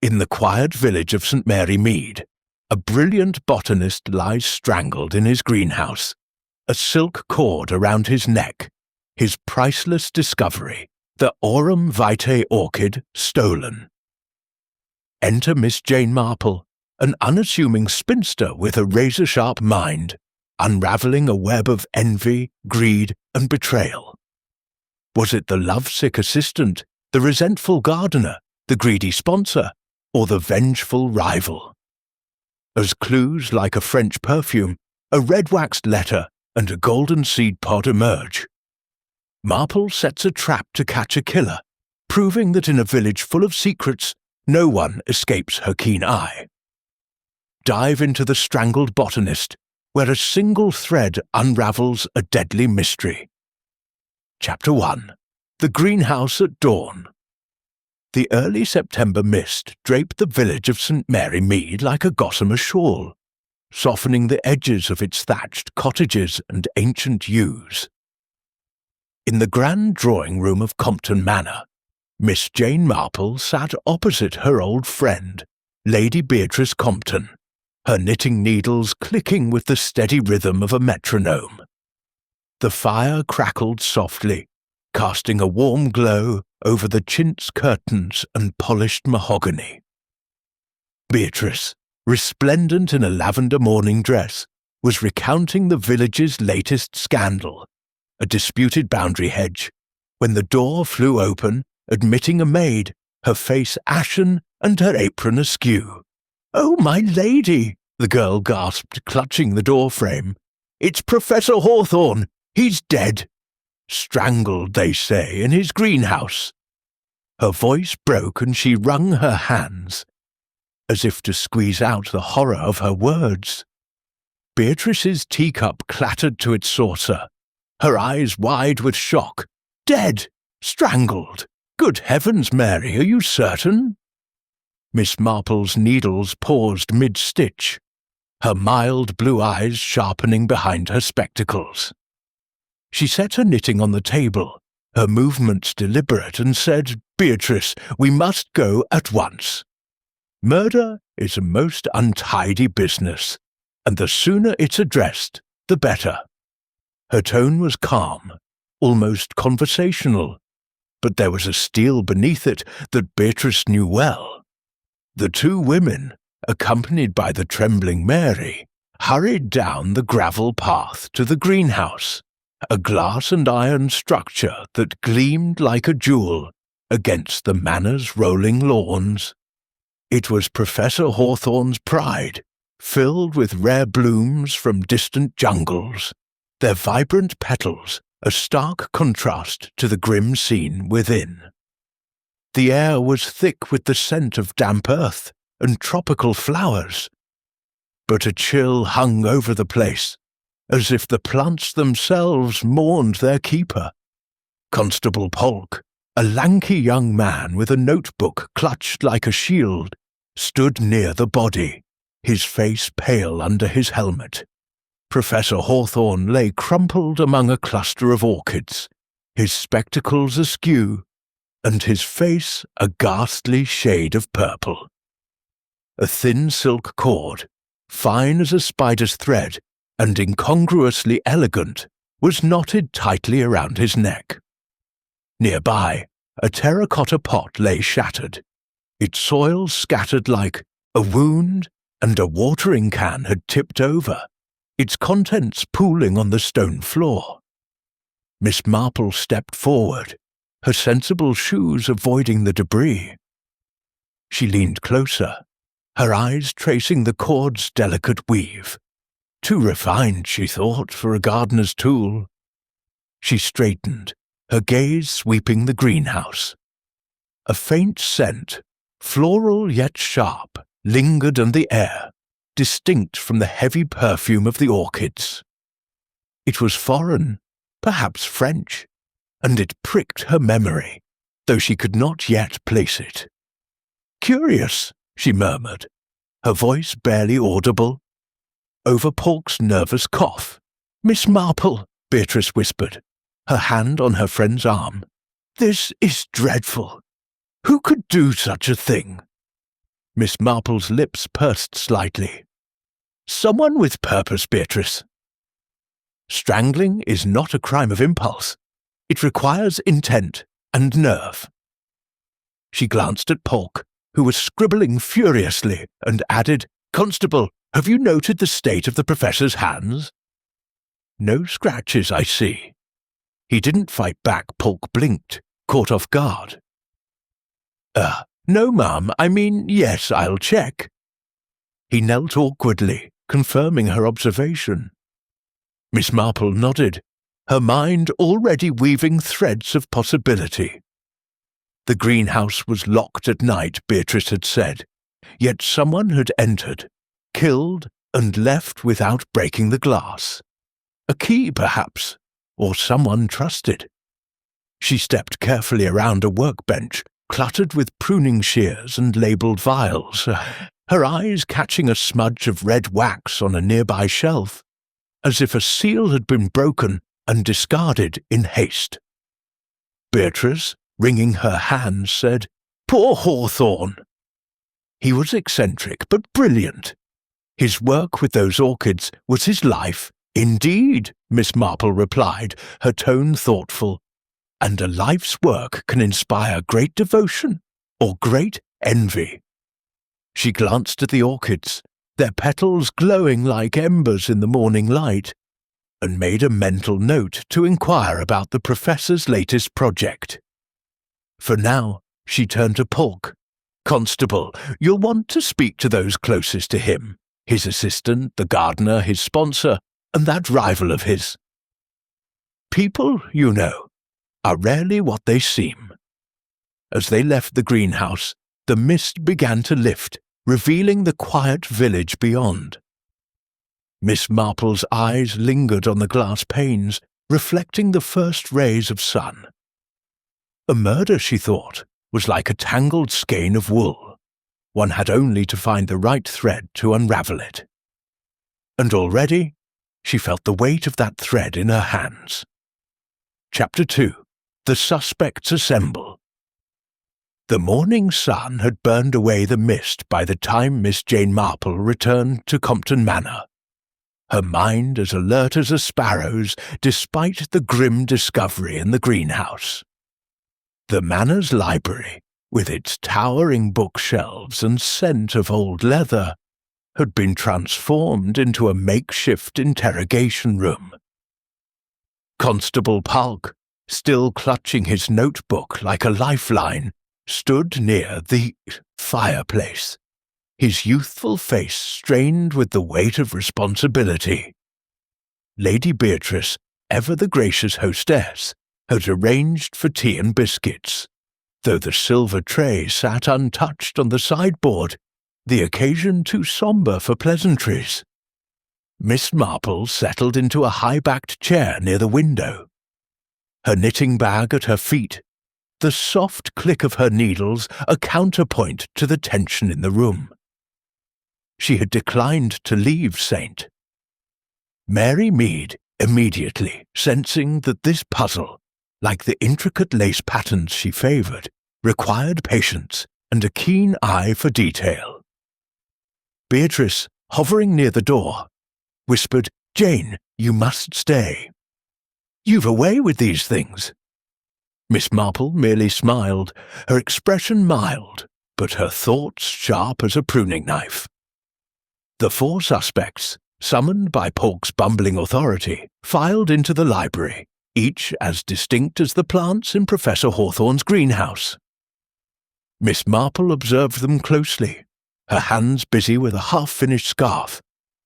In the quiet village of St. Mary Mead, a brilliant botanist lies strangled in his greenhouse, a silk cord around his neck, his priceless discovery, the Aurum Vitae orchid, stolen. Enter Miss Jane Marple, an unassuming spinster with a razor-sharp mind, unravelling a web of envy, greed, and betrayal. Was it the lovesick assistant, the resentful gardener, the greedy sponsor, or the vengeful rival? As clues like a French perfume, a red-waxed letter, and a golden seed pod emerge, Marple sets a trap to catch a killer, proving that in a village full of secrets, no one escapes her keen eye. Dive into the Strangled Botanist, where a single thread unravels a deadly mystery. Chapter 1. The Greenhouse at Dawn. The early September mist draped the village of St. Mary Mead like a gossamer shawl, softening the edges of its thatched cottages and ancient yews. In the grand drawing-room of Compton Manor, Miss Jane Marple sat opposite her old friend, Lady Beatrice Compton, her knitting needles clicking with the steady rhythm of a metronome. The fire crackled softly, casting a warm glow over the chintz curtains and polished mahogany. Beatrice, resplendent in a lavender morning dress, was recounting the village's latest scandal, a disputed boundary hedge, when the door flew open, admitting a maid, her face ashen and her apron askew. "Oh, my lady," the girl gasped, clutching the door frame. "It's Professor Hawthorne. He's dead. Strangled, they say, in his greenhouse." Her voice broke and she wrung her hands, as if to squeeze out the horror of her words. Beatrice's teacup clattered to its saucer, her eyes wide with shock. "Dead! Strangled! Good heavens, Mary, are you certain?" Miss Marple's needles paused mid-stitch, her mild blue eyes sharpening behind her spectacles. She set her knitting on the table, her movements deliberate, and said, "Beatrice, we must go at once. Murder is a most untidy business, and the sooner it's addressed, the better." Her tone was calm, almost conversational, but there was a steel beneath it that Beatrice knew well. The two women, accompanied by the trembling Mary, hurried down the gravel path to the greenhouse, a glass and iron structure that gleamed like a jewel against the manor's rolling lawns. It was Professor Hawthorne's pride, filled with rare blooms from distant jungles, their vibrant petals a stark contrast to the grim scene within. The air was thick with the scent of damp earth and tropical flowers, but a chill hung over the place, as if the plants themselves mourned their keeper. Constable Polk, a lanky young man with a notebook clutched like a shield, stood near the body, his face pale under his helmet. Professor Hawthorne lay crumpled among a cluster of orchids, his spectacles askew, and his face a ghastly shade of purple. A thin silk cord, fine as a spider's thread and incongruously elegant, was knotted tightly around his neck. Nearby, a terracotta pot lay shattered, its soil scattered like a wound, and a watering can had tipped over, its contents pooling on the stone floor. Miss Marple stepped forward, her sensible shoes avoiding the debris. She leaned closer, her eyes tracing the cord's delicate weave. Too refined, she thought, for a gardener's tool. She straightened, her gaze sweeping the greenhouse. A faint scent, floral yet sharp, lingered in the air, distinct from the heavy perfume of the orchids. It was foreign, perhaps French, and it pricked her memory, though she could not yet place it. "Curious," she murmured, her voice barely audible. Over Polk's nervous cough. "Miss Marple," Beatrice whispered, her hand on her friend's arm. "This is dreadful. Who could do such a thing?" Miss Marple's lips pursed slightly. "Someone with purpose, Beatrice. Strangling is not a crime of impulse. It requires intent and nerve." She glanced at Polk, who was scribbling furiously, and added, "Constable, have you noted the state of the professor's hands?" "No scratches, I see." He didn't fight back. Polk blinked, caught off guard. No, ma'am, I mean, yes, I'll check." He knelt awkwardly, confirming her observation. Miss Marple nodded, her mind already weaving threads of possibility. The greenhouse was locked at night, Beatrice had said, yet someone had entered, killed, and left without breaking the glass. A key, perhaps, or someone trusted. She stepped carefully around a workbench, cluttered with pruning shears and labelled vials, her eyes catching a smudge of red wax on a nearby shelf, as if a seal had been broken and discarded in haste. Beatrice, wringing her hands, said, "Poor Hawthorne!" He was eccentric but brilliant. His work with those orchids was his life. "Indeed," Miss Marple replied, her tone thoughtful, "and a life's work can inspire great devotion or great envy." She glanced at the orchids, their petals glowing like embers in the morning light, and made a mental note to inquire about the professor's latest project. For now, she turned to Polk. "Constable, you'll want to speak to those closest to him, his assistant, the gardener, his sponsor, and that rival of his. People, you know, are rarely what they seem." As they left the greenhouse, the mist began to lift, revealing the quiet village beyond. Miss Marple's eyes lingered on the glass panes, reflecting the first rays of sun. A murder, she thought, was like a tangled skein of wool. One had only to find the right thread to unravel it. And already, she felt the weight of that thread in her hands. Chapter 2. The Suspects Assemble. The morning sun had burned away the mist by the time Miss Jane Marple returned to Compton Manor, her mind as alert as a sparrow's despite the grim discovery in the greenhouse. The Manor's library, with its towering bookshelves and scent of old leather, had been transformed into a makeshift interrogation room. Constable Polk, still clutching his notebook like a lifeline, stood near the fireplace, his youthful face strained with the weight of responsibility. Lady Beatrice, ever the gracious hostess, had arranged for tea and biscuits, though the silver tray sat untouched on the sideboard, the occasion too sombre for pleasantries. Miss Marple settled into a high-backed chair near the window, her knitting bag at her feet, the soft click of her needles a counterpoint to the tension in the room. She had declined to leave St. Mary Mead, immediately sensing that this puzzle, like the intricate lace patterns she favoured, required patience and a keen eye for detail. Beatrice, hovering near the door, whispered, "Jane, you must stay. You've a way with these things." Miss Marple merely smiled, her expression mild, but her thoughts sharp as a pruning knife. The four suspects, summoned by Polk's bumbling authority, filed into the library, each as distinct as the plants in Professor Hawthorne's greenhouse. Miss Marple observed them closely, her hands busy with a half-finished scarf,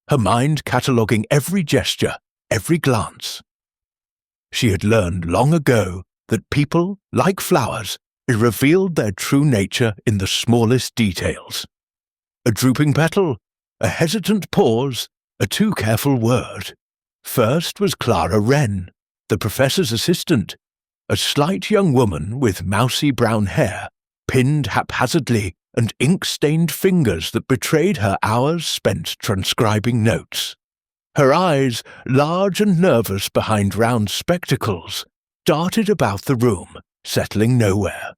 her mind cataloguing every gesture, every glance. She had learned long ago that people, like flowers, revealed their true nature in the smallest details. A drooping petal, a hesitant pause, a too careful word. First was Clara Wren, the professor's assistant, a slight young woman with mousy brown hair, pinned haphazardly, and ink-stained fingers that betrayed her hours spent transcribing notes. Her eyes, large and nervous behind round spectacles, darted about the room, settling nowhere.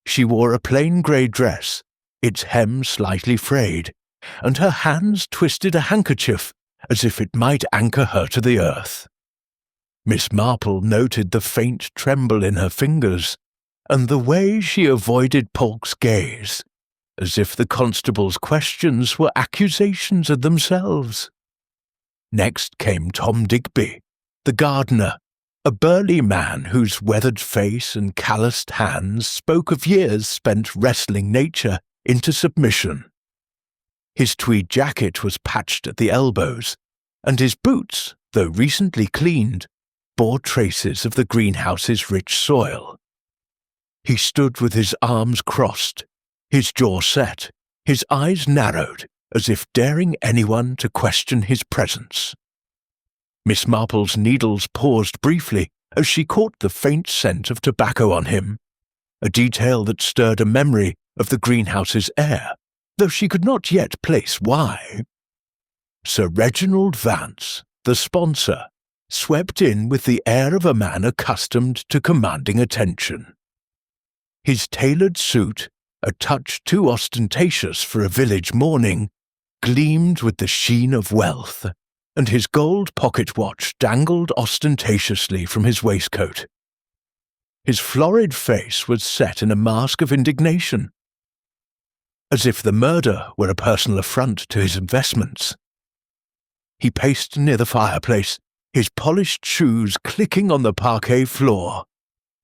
She wore a plain grey dress, its hem slightly frayed, and her hands twisted a handkerchief as if it might anchor her to the earth. Miss Marple noted the faint tremble in her fingers, and the way she avoided Polk's gaze, as if the constable's questions were accusations of themselves. Next came Tom Digby, the gardener, a burly man whose weathered face and calloused hands spoke of years spent wrestling nature into submission. His tweed jacket was patched at the elbows, and his boots, though recently cleaned, bore traces of the greenhouse's rich soil. He stood with his arms crossed, his jaw set, his eyes narrowed, as if daring anyone to question his presence. Miss Marple's needles paused briefly as she caught the faint scent of tobacco on him, a detail that stirred a memory of the greenhouse's air, though she could not yet place why. Sir Reginald Vance, the sponsor, swept in with the air of a man accustomed to commanding attention. His tailored suit, a touch too ostentatious for a village morning, gleamed with the sheen of wealth, and his gold pocket watch dangled ostentatiously from his waistcoat. His florid face was set in a mask of indignation, as if the murder were a personal affront to his investments. He paced near the fireplace, his polished shoes clicking on the parquet floor,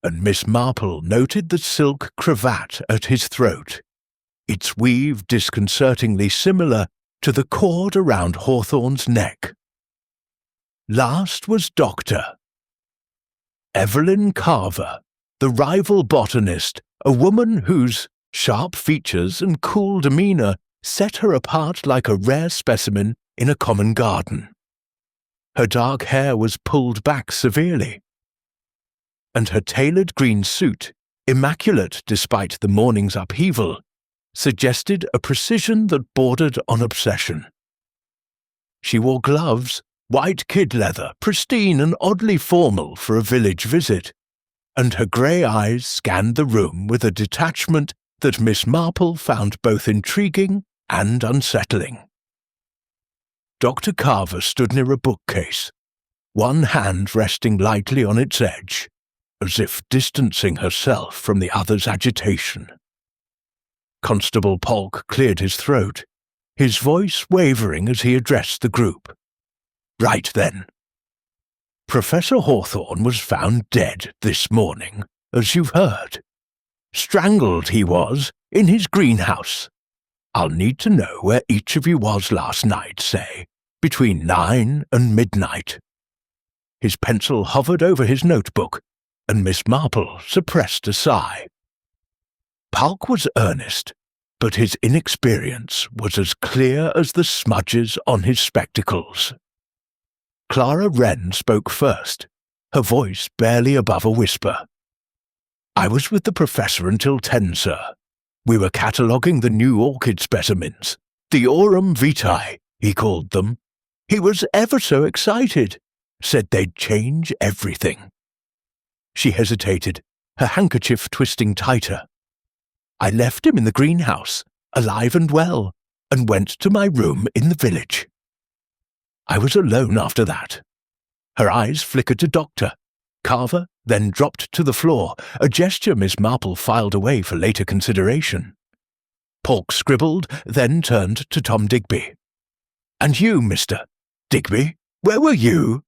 and Miss Marple noted the silk cravat at his throat, its weave disconcertingly similar to the cord around Hawthorne's neck. Last was Dr. Evelyn Carver, the rival botanist, a woman whose sharp features and cool demeanour set her apart like a rare specimen in a common garden. Her dark hair was pulled back severely, and her tailored green suit, immaculate despite the morning's upheaval, suggested a precision that bordered on obsession. She wore gloves, white kid leather, pristine and oddly formal for a village visit, and her grey eyes scanned the room with a detachment that Miss Marple found both intriguing and unsettling. Dr. Carver stood near a bookcase, one hand resting lightly on its edge, as if distancing herself from the other's agitation. Constable Polk cleared his throat, his voice wavering as he addressed the group. Right then. Professor Hawthorne was found dead this morning, as you've heard. Strangled he was, in his greenhouse. I'll need to know where each of you was last night, say, between 9 and midnight. His pencil hovered over his notebook, and Miss Marple suppressed a sigh. Polk was earnest, but his inexperience was as clear as the smudges on his spectacles. Clara Wren spoke first, her voice barely above a whisper. I was with the professor until 10, sir. We were cataloguing the new orchid specimens, the aurum vitae, he called them. He was ever so excited, said they'd change everything. She hesitated, her handkerchief twisting tighter. I left him in the greenhouse, alive and well, and went to my room in the village. I was alone after that. Her eyes flickered to Dr. Carver, then dropped to the floor, a gesture Miss Marple filed away for later consideration. Polk scribbled, then turned to Tom Digby. And you, Mr. Digby, where were you?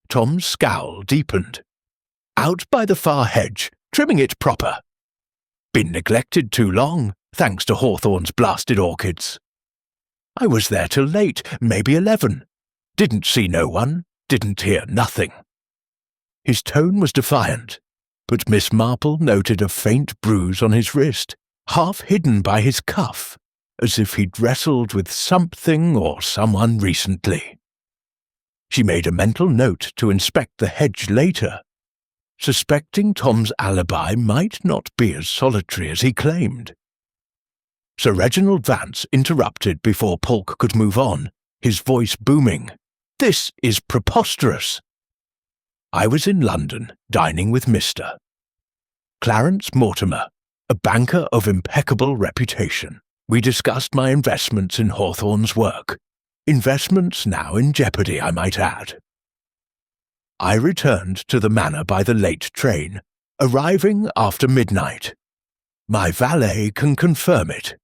Tom's scowl deepened. Out by the far hedge, trimming it proper. Been neglected too long, thanks to Hawthorne's blasted orchids. I was there till late, maybe 11. Didn't see no one, didn't hear nothing. His tone was defiant, but Miss Marple noted a faint bruise on his wrist, half hidden by his cuff, as if he'd wrestled with something or someone recently. She made a mental note to inspect the hedge later, suspecting Tom's alibi might not be as solitary as he claimed. Sir Reginald Vance interrupted before Polk could move on, his voice booming. This is preposterous. I was in London, dining with Mr. Clarence Mortimer, a banker of impeccable reputation. We discussed my investments in Hawthorne's work. Investments now in jeopardy, I might add. I returned to the manor by the late train, arriving after midnight. My valet can confirm it.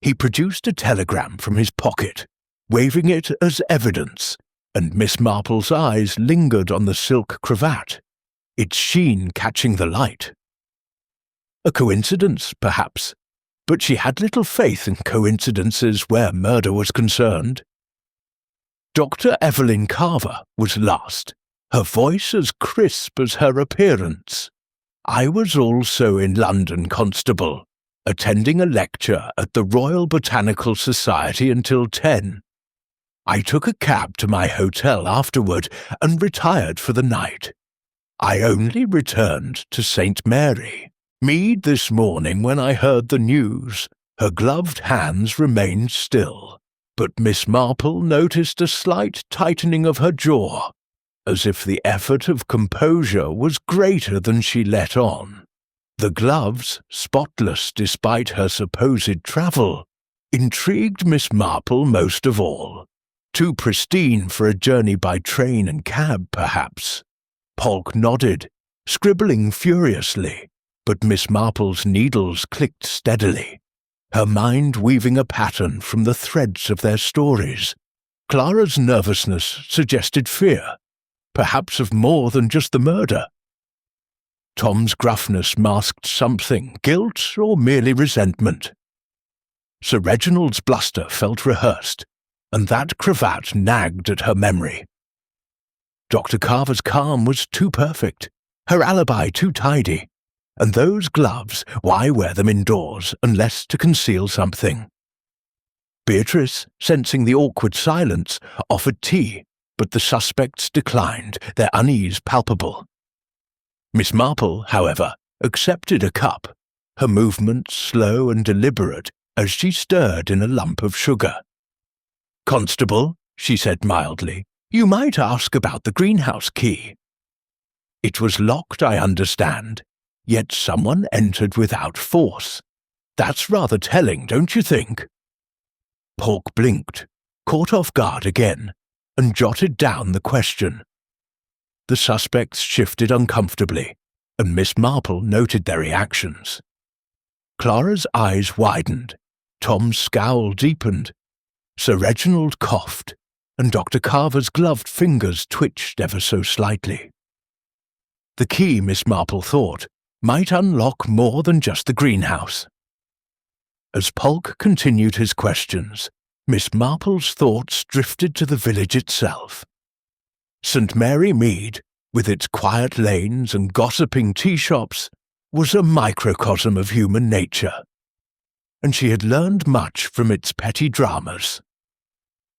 He produced a telegram from his pocket, waving it as evidence, and Miss Marple's eyes lingered on the silk cravat, its sheen catching the light. A coincidence, perhaps, but she had little faith in coincidences where murder was concerned. Dr. Evelyn Carver was last, her voice as crisp as her appearance. I was also in London, Constable, attending a lecture at the Royal Botanical Society until 10. I took a cab to my hotel afterward and retired for the night. I only returned to St. Mary Mead this morning when I heard the news. Her gloved hands remained still, but Miss Marple noticed a slight tightening of her jaw, as if the effort of composure was greater than she let on. The gloves, spotless despite her supposed travel, intrigued Miss Marple most of all. Too pristine for a journey by train and cab, perhaps. Polk nodded, scribbling furiously, but Miss Marple's needles clicked steadily, her mind weaving a pattern from the threads of their stories. Clara's nervousness suggested fear, perhaps of more than just the murder. Tom's gruffness masked something, guilt or merely resentment. Sir Reginald's bluster felt rehearsed, and that cravat nagged at her memory. Dr. Carver's calm was too perfect, her alibi too tidy, and those gloves, why wear them indoors unless to conceal something? Beatrice, sensing the awkward silence, offered tea, but the suspects declined, their unease palpable. Miss Marple, however, accepted a cup, her movements slow and deliberate as she stirred in a lump of sugar. "Constable," she said mildly, "you might ask about the greenhouse key." It was locked, I understand, yet someone entered without force. That's rather telling, don't you think? Polk blinked, caught off guard again, and jotted down the question. The suspects shifted uncomfortably, and Miss Marple noted their reactions. Clara's eyes widened, Tom's scowl deepened, Sir Reginald coughed, and Dr. Carver's gloved fingers twitched ever so slightly. The key, Miss Marple thought, might unlock more than just the greenhouse. As Polk continued his questions, Miss Marple's thoughts drifted to the village itself. St. Mary Mead, with its quiet lanes and gossiping tea-shops, was a microcosm of human nature, and she had learned much from its petty dramas.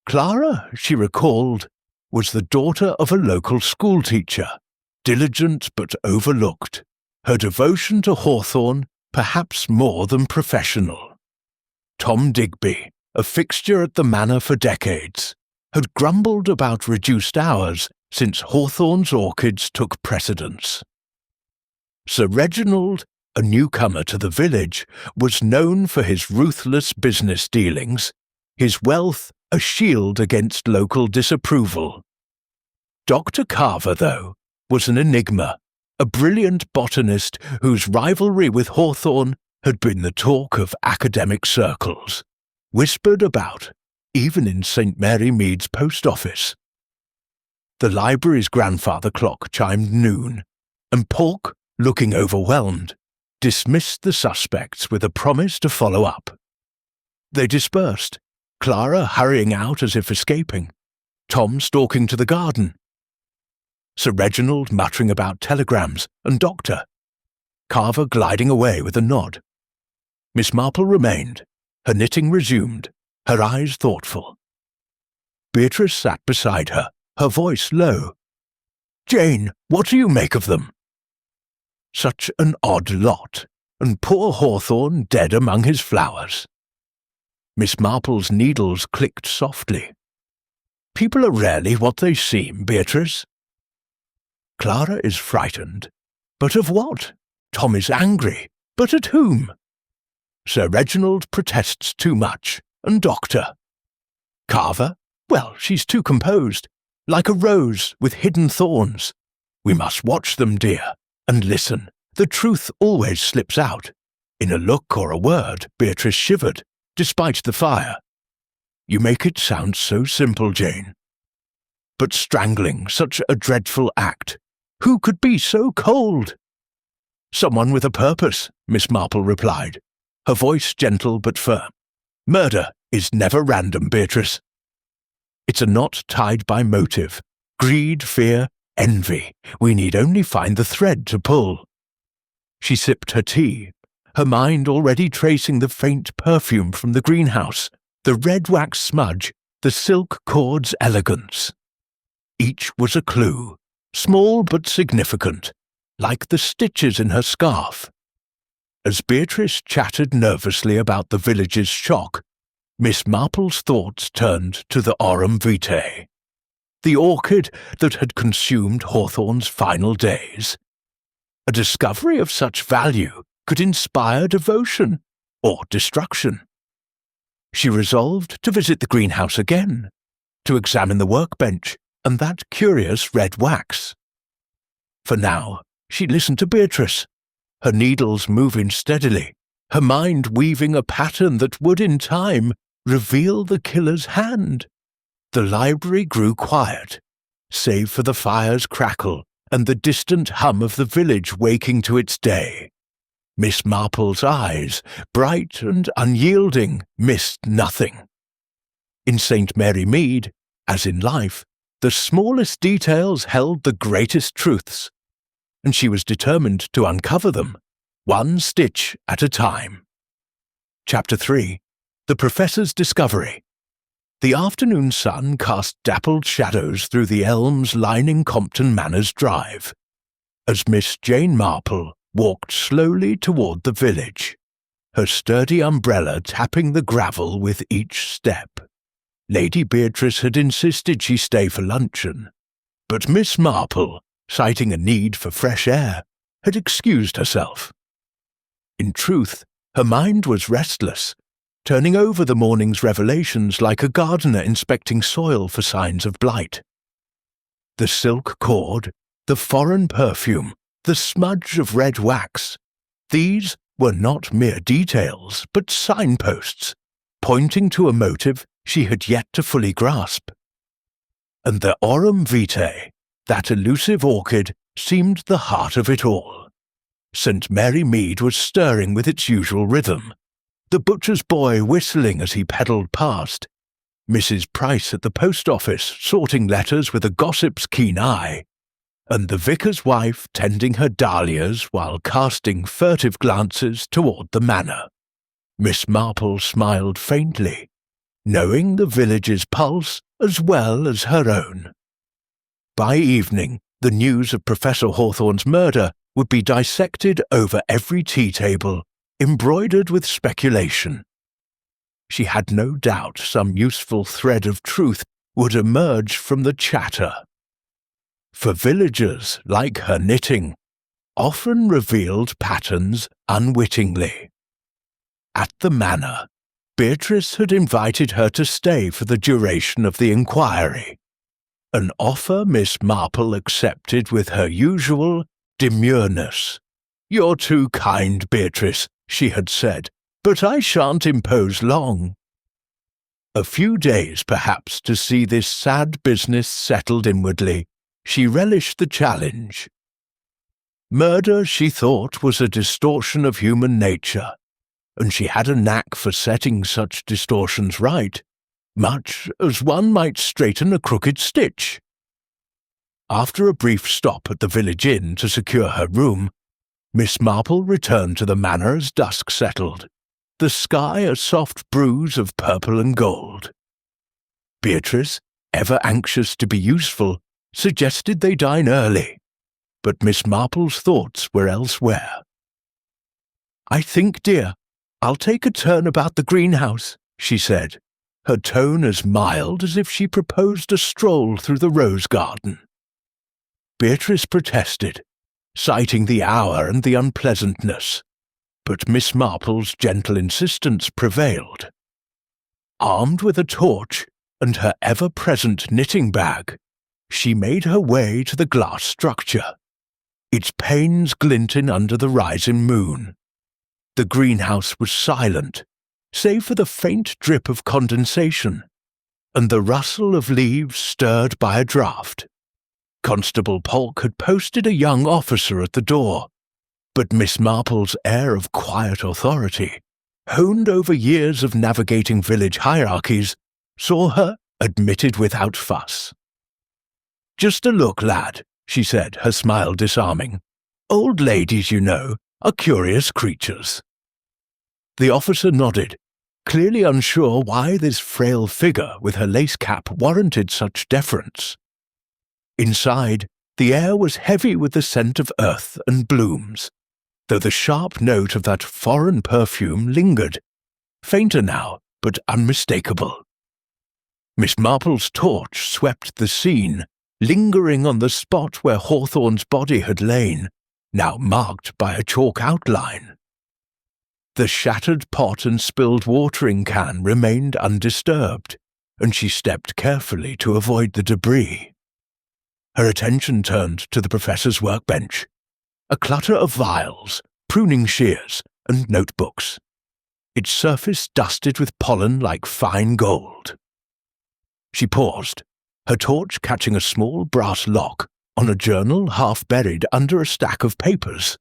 Clara, she recalled, was the daughter of a local schoolteacher, diligent but overlooked, her devotion to Hawthorne perhaps more than professional. Tom Digby, a fixture at the manor for decades, had grumbled about reduced hours since Hawthorne's orchids took precedence. Sir Reginald, a newcomer to the village, was known for his ruthless business dealings, his wealth a shield against local disapproval. Dr. Carver, though, was an enigma, a brilliant botanist whose rivalry with Hawthorne had been the talk of academic circles, whispered about, even in St. Mary Mead's post office. The library's grandfather clock chimed noon, and Polk, looking overwhelmed, dismissed the suspects with a promise to follow up. They dispersed, Clara hurrying out as if escaping, Tom stalking to the garden, Sir Reginald muttering about telegrams and Doctor, Carver gliding away with a nod. Miss Marple remained, her knitting resumed, her eyes thoughtful. Beatrice sat beside her, her voice low. "Jane, what do you make of them?" Such an odd lot, and poor Hawthorne dead among his flowers. Miss Marple's needles clicked softly. "People are rarely what they seem, Beatrice." "Clara is frightened. But of what? Tom is angry. But at whom? Sir Reginald protests too much, and Doctor. Carver? Well, she's too composed, like a rose with hidden thorns. We must watch them, dear, and listen. The truth always slips out. In a look or a word, Beatrice shivered, despite the fire. You make it sound so simple, Jane. But strangling, such a dreadful act. Who could be so cold? Someone with a purpose, Miss Marple replied, her voice gentle but firm. Murder is never random, Beatrice. It's a knot tied by motive, greed, fear, envy. We need only find the thread to pull. She sipped her tea, her mind already tracing the faint perfume from the greenhouse, the red wax smudge, the silk cord's elegance. Each was a clue, small but significant, like the stitches in her scarf. As Beatrice chattered nervously about the village's shock, Miss Marple's thoughts turned to the aurum vitae, the orchid that had consumed Hawthorne's final days. A discovery of such value could inspire devotion or destruction. She resolved to visit the greenhouse again, to examine the workbench and that curious red wax. For now, she listened to Beatrice, her needles moving steadily, her mind weaving a pattern that would in time reveal the killer's hand. The library grew quiet, save for the fire's crackle and the distant hum of the village waking to its day. Miss Marple's eyes, bright and unyielding, missed nothing. In St. Mary Mead, as in life, the smallest details held the greatest truths, and she was determined to uncover them, one stitch at a time. Chapter 3. The Professor's Discovery. The afternoon sun cast dappled shadows through the elms lining Compton Manor's drive, as Miss Jane Marple walked slowly toward the village, her sturdy umbrella tapping the gravel with each step. Lady Beatrice had insisted she stay for luncheon, but Miss Marple, citing a need for fresh air, had excused herself. In truth, her mind was restless, turning over the morning's revelations like a gardener inspecting soil for signs of blight. The silk cord, the foreign perfume, the smudge of red wax, these were not mere details, but signposts, pointing to a motive she had yet to fully grasp. And the aurum vitae, that elusive orchid, seemed the heart of it all. St. Mary Mead was stirring with its usual rhythm, the butcher's boy whistling as he pedalled past, Mrs. Price at the post office sorting letters with a gossip's keen eye, and the vicar's wife tending her dahlias while casting furtive glances toward the manor. Miss Marple smiled faintly, knowing the village's pulse as well as her own. By evening, the news of Professor Hawthorne's murder would be dissected over every tea table, embroidered with speculation. She had no doubt some useful thread of truth would emerge from the chatter. For villagers, like her knitting, often revealed patterns unwittingly. At the manor, Beatrice had invited her to stay for the duration of the inquiry, an offer Miss Marple accepted with her usual demureness. "You're too kind, Beatrice," she had said, "but I shan't impose long." A few days, perhaps, to see this sad business settled inwardly, she relished the challenge. Murder, she thought, was a distortion of human nature, and she had a knack for setting such distortions right, much as one might straighten a crooked stitch. After a brief stop at the village inn to secure her room, Miss Marple returned to the manor as dusk settled, the sky a soft bruise of purple and gold. Beatrice, ever anxious to be useful, suggested they dine early, but Miss Marple's thoughts were elsewhere. "I think, dear, I'll take a turn about the greenhouse," she said, her tone as mild as if she proposed a stroll through the rose garden. Beatrice protested, citing the hour and the unpleasantness. but Miss Marple's gentle insistence prevailed. Armed with a torch and her ever-present knitting bag, she made her way to the glass structure, its panes glinting under the rising moon. The greenhouse was silent, save for the faint drip of condensation and the rustle of leaves stirred by a draught. Constable Polk had posted a young officer at the door, but Miss Marple's air of quiet authority, honed over years of navigating village hierarchies, saw her admitted without fuss. "Just a look, lad," she said, her smile disarming. "Old ladies, you know, are curious creatures." The officer nodded, clearly unsure why this frail figure with her lace cap warranted such deference. Inside, the air was heavy with the scent of earth and blooms, though the sharp note of that foreign perfume lingered, fainter now, but unmistakable. Miss Marple's torch swept the scene, lingering on the spot where Hawthorne's body had lain, now marked by a chalk outline. The shattered pot and spilled watering can remained undisturbed, and she stepped carefully to avoid the debris. Her attention turned to the professor's workbench, a clutter of vials, pruning shears, and notebooks, its surface dusted with pollen like fine gold. She paused, her torch catching a small brass lock on a journal half buried under a stack of papers.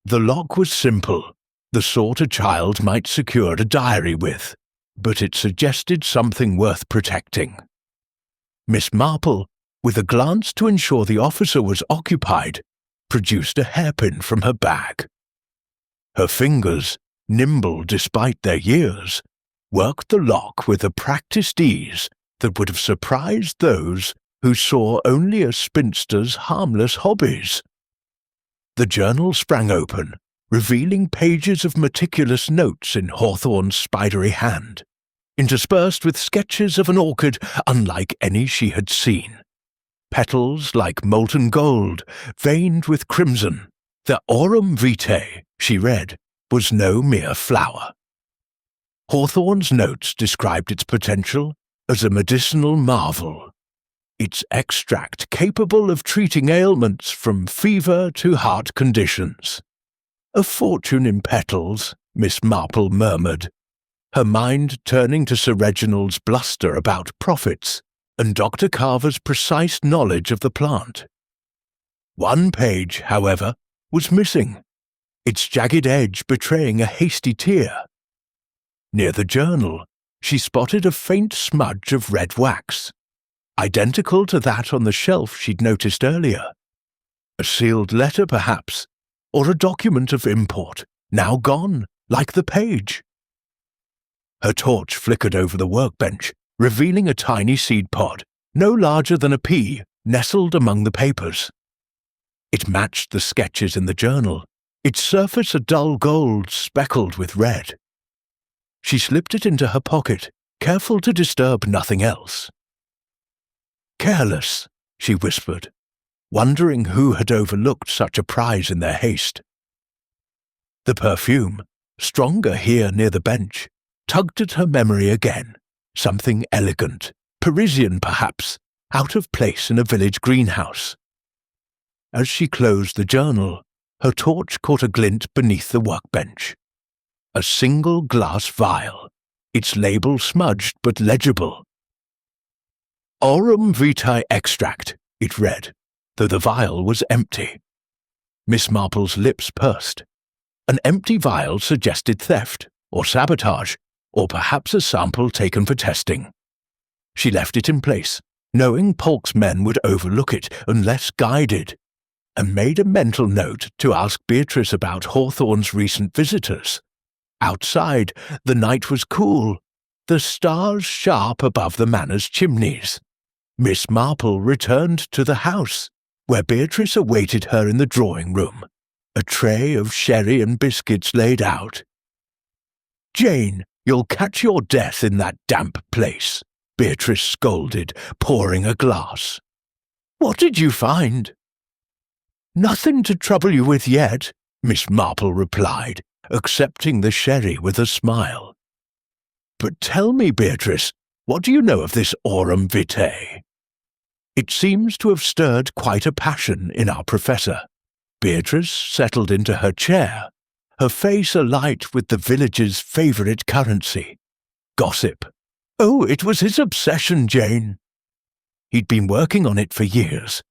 The lock was simple, the sort a child might secure a diary with, but it suggested something worth protecting. Miss Marple, with a glance to ensure the officer was occupied, produced a hairpin from her bag. Her fingers, nimble despite their years, worked the lock with a practiced ease that would have surprised those who saw only a spinster's harmless hobbies. The journal sprang open, revealing pages of meticulous notes in Hawthorne's spidery hand, interspersed with sketches of an orchid unlike any she had seen. Petals like molten gold, veined with crimson. The aurum vitae, she read, was no mere flower. Hawthorne's notes described its potential as a medicinal marvel, its extract capable of treating ailments from fever to heart conditions. "A fortune in petals," Miss Marple murmured, her mind turning to Sir Reginald's bluster about profits and Dr. Carver's precise knowledge of the plant. One page, however, was missing, its jagged edge betraying a hasty tear. Near the journal, she spotted a faint smudge of red wax, identical to that on the shelf she'd noticed earlier. A sealed letter, perhaps, or a document of import, now gone, like the page. Her torch flickered over the workbench, revealing a tiny seed pod, no larger than a pea, nestled among the papers. It matched the sketches in the journal, its surface a dull gold speckled with red. She slipped it into her pocket, careful to disturb nothing else. "Careless," she whispered, wondering who had overlooked such a prize in their haste. The perfume, stronger here near the bench, tugged at her memory again, something elegant, Parisian perhaps, out of place in a village greenhouse. As she closed the journal, her torch caught a glint beneath the workbench. A single glass vial, its label smudged but legible. "Aurum vitae extract," it read, though the vial was empty. Miss Marple's lips pursed. An empty vial suggested theft, or sabotage, or perhaps a sample taken for testing. She left it in place, knowing Polk's men would overlook it unless guided, and made a mental note to ask Beatrice about Hawthorne's recent visitors. Outside, the night was cool, the stars sharp above the manor's chimneys. Miss Marple returned to the house, where Beatrice awaited her in the drawing-room, a tray of sherry and biscuits laid out. "Jane, you'll catch your death in that damp place," Beatrice scolded, pouring a glass. "What did you find?" "Nothing to trouble you with yet," Miss Marple replied, accepting the sherry with a smile. "But tell me, Beatrice, what do you know of this aurum vitae?" It seems to have stirred quite a passion in our professor. Beatrice settled into her chair, her face alight with the village's favourite currency, gossip. "Oh, it was his obsession, Jane. He'd been working on it for years,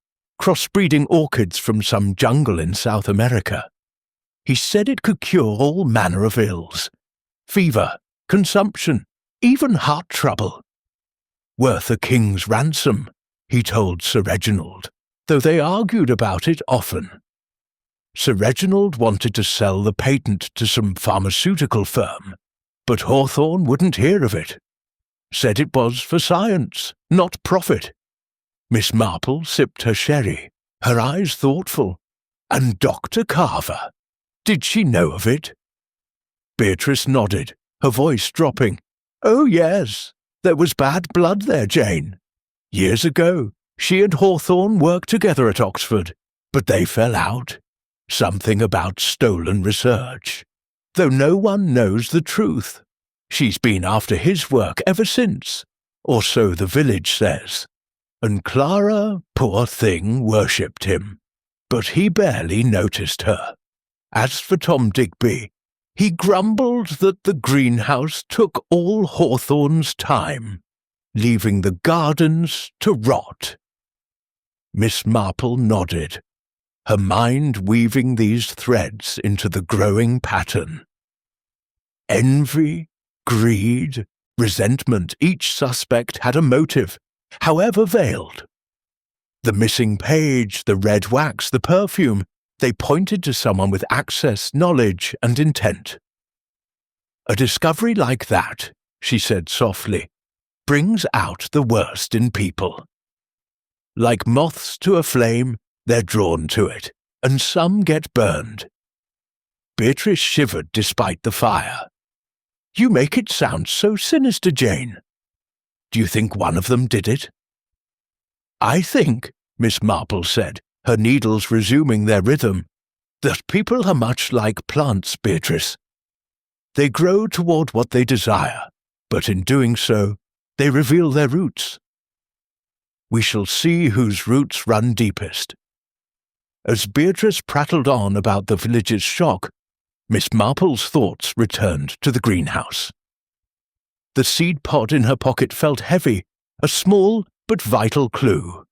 crossbreeding orchids from some jungle in South America. He said it could cure all manner of ills. Fever, consumption, even heart trouble. Worth a king's ransom, he told Sir Reginald, though they argued about it often. Sir Reginald wanted to sell the patent to some pharmaceutical firm, but Hawthorne wouldn't hear of it. Said it was for science, not profit." Miss Marple sipped her sherry, her eyes thoughtful. "And Dr. Carver? Did she know of it?" Beatrice nodded, her voice dropping. "Oh, yes. There was bad blood there, Jane. Years ago, she and Hawthorne worked together at Oxford, but they fell out. Something about stolen research. Though no one knows the truth. She's been after his work ever since, or so the village says. And Clara, poor thing, worshipped him, but he barely noticed her. As for Tom Digby, he grumbled that the greenhouse took all Hawthorne's time, leaving the gardens to rot." Miss Marple nodded, her mind weaving these threads into the growing pattern. Envy, greed, resentment, each suspect had a motive, however veiled. The missing page, the red wax, the perfume, they pointed to someone with access, knowledge, and intent. "A discovery like that," she said softly, "brings out the worst in people. Like moths to a flame, they're drawn to it, and some get burned." Beatrice shivered despite the fire. "You make it sound so sinister, Jane. Do you think one of them did it?" "I think," Miss Marple said, her needles resuming their rhythm, "that people are much like plants, Beatrice. They grow toward what they desire, but in doing so, they reveal their roots. We shall see whose roots run deepest." As Beatrice prattled on about the village's shock, Miss Marple's thoughts returned to the greenhouse. The seed pod in her pocket felt heavy, a small but vital clue.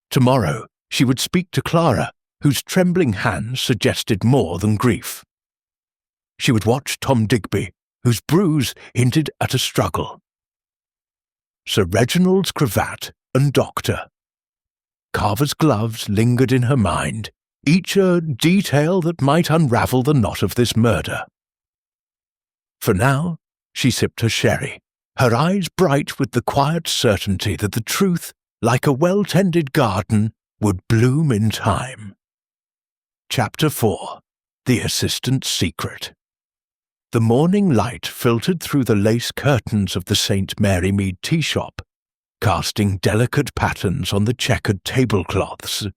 Tomorrow she would speak to Clara, whose trembling hands suggested more than grief. She would watch Tom Digby, whose bruise hinted at a struggle. Sir Reginald's cravat and doctor. Carver's gloves lingered in her mind, each a detail that might unravel the knot of this murder. For now, she sipped her sherry, her eyes bright with the quiet certainty that the truth, like a well-tended garden, would bloom in time. Chapter 4. The Assistant's Secret. The morning light filtered through the lace curtains of the St. Mary Mead tea shop, casting delicate patterns on the checkered tablecloths.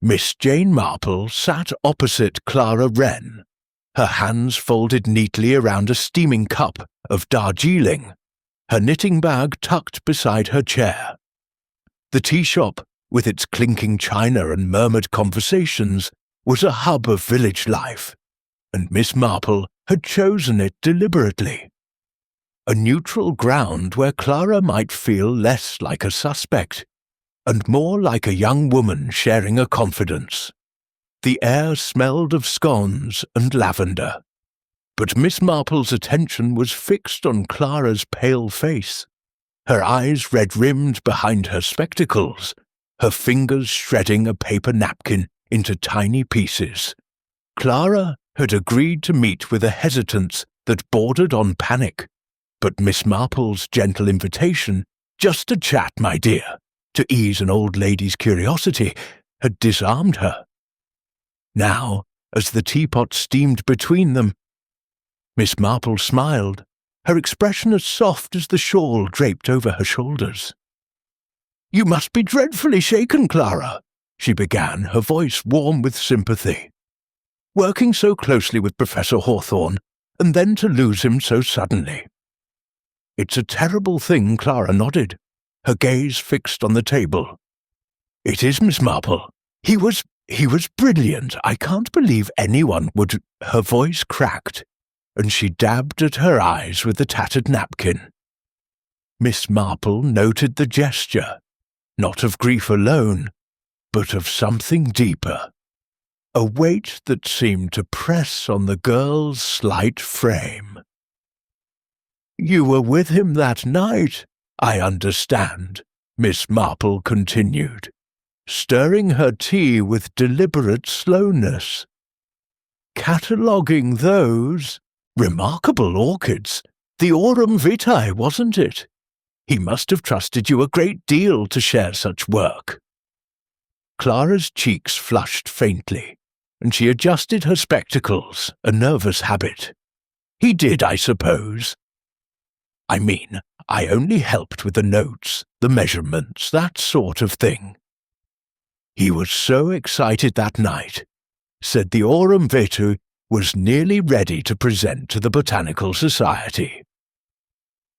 Miss Jane Marple sat opposite Clara Wren, her hands folded neatly around a steaming cup of Darjeeling, her knitting bag tucked beside her chair. The tea shop, with its clinking china and murmured conversations, was a hub of village life, and Miss Marple had chosen it deliberately. A neutral ground where Clara might feel less like a suspect, and more like a young woman sharing a confidence. The air smelled of scones and lavender, but Miss Marple's attention was fixed on Clara's pale face, her eyes red-rimmed behind her spectacles, her fingers shredding a paper napkin into tiny pieces. Clara had agreed to meet with a hesitance that bordered on panic, but Miss Marple's gentle invitation, "Just a chat, my dear," to ease an old lady's curiosity, had disarmed her. Now, as the teapot steamed between them, Miss Marple smiled, her expression as soft as the shawl draped over her shoulders. "You must be dreadfully shaken, Clara," she began, her voice warm with sympathy. working so closely with Professor Hawthorne, and then to lose him so suddenly. It's a terrible thing, Clara nodded, her gaze fixed on the table. It is, Miss Marple. He was brilliant. I can't believe anyone would— Her voice cracked, and she dabbed at her eyes with the tattered napkin. Miss Marple noted the gesture, not of grief alone, but of something deeper, a weight that seemed to press on the girl's slight frame. "You were with him that night, I understand," Miss Marple continued, stirring her tea with deliberate slowness. "Cataloguing those remarkable orchids, the aurum vitae, wasn't it? He must have trusted you a great deal to share such work." Clara's cheeks flushed faintly, and she adjusted her spectacles, a nervous habit. "He did, I suppose. I mean, I only helped with the notes, the measurements, that sort of thing. He was so excited that night, said the aurum vitae was nearly ready to present to the Botanical Society.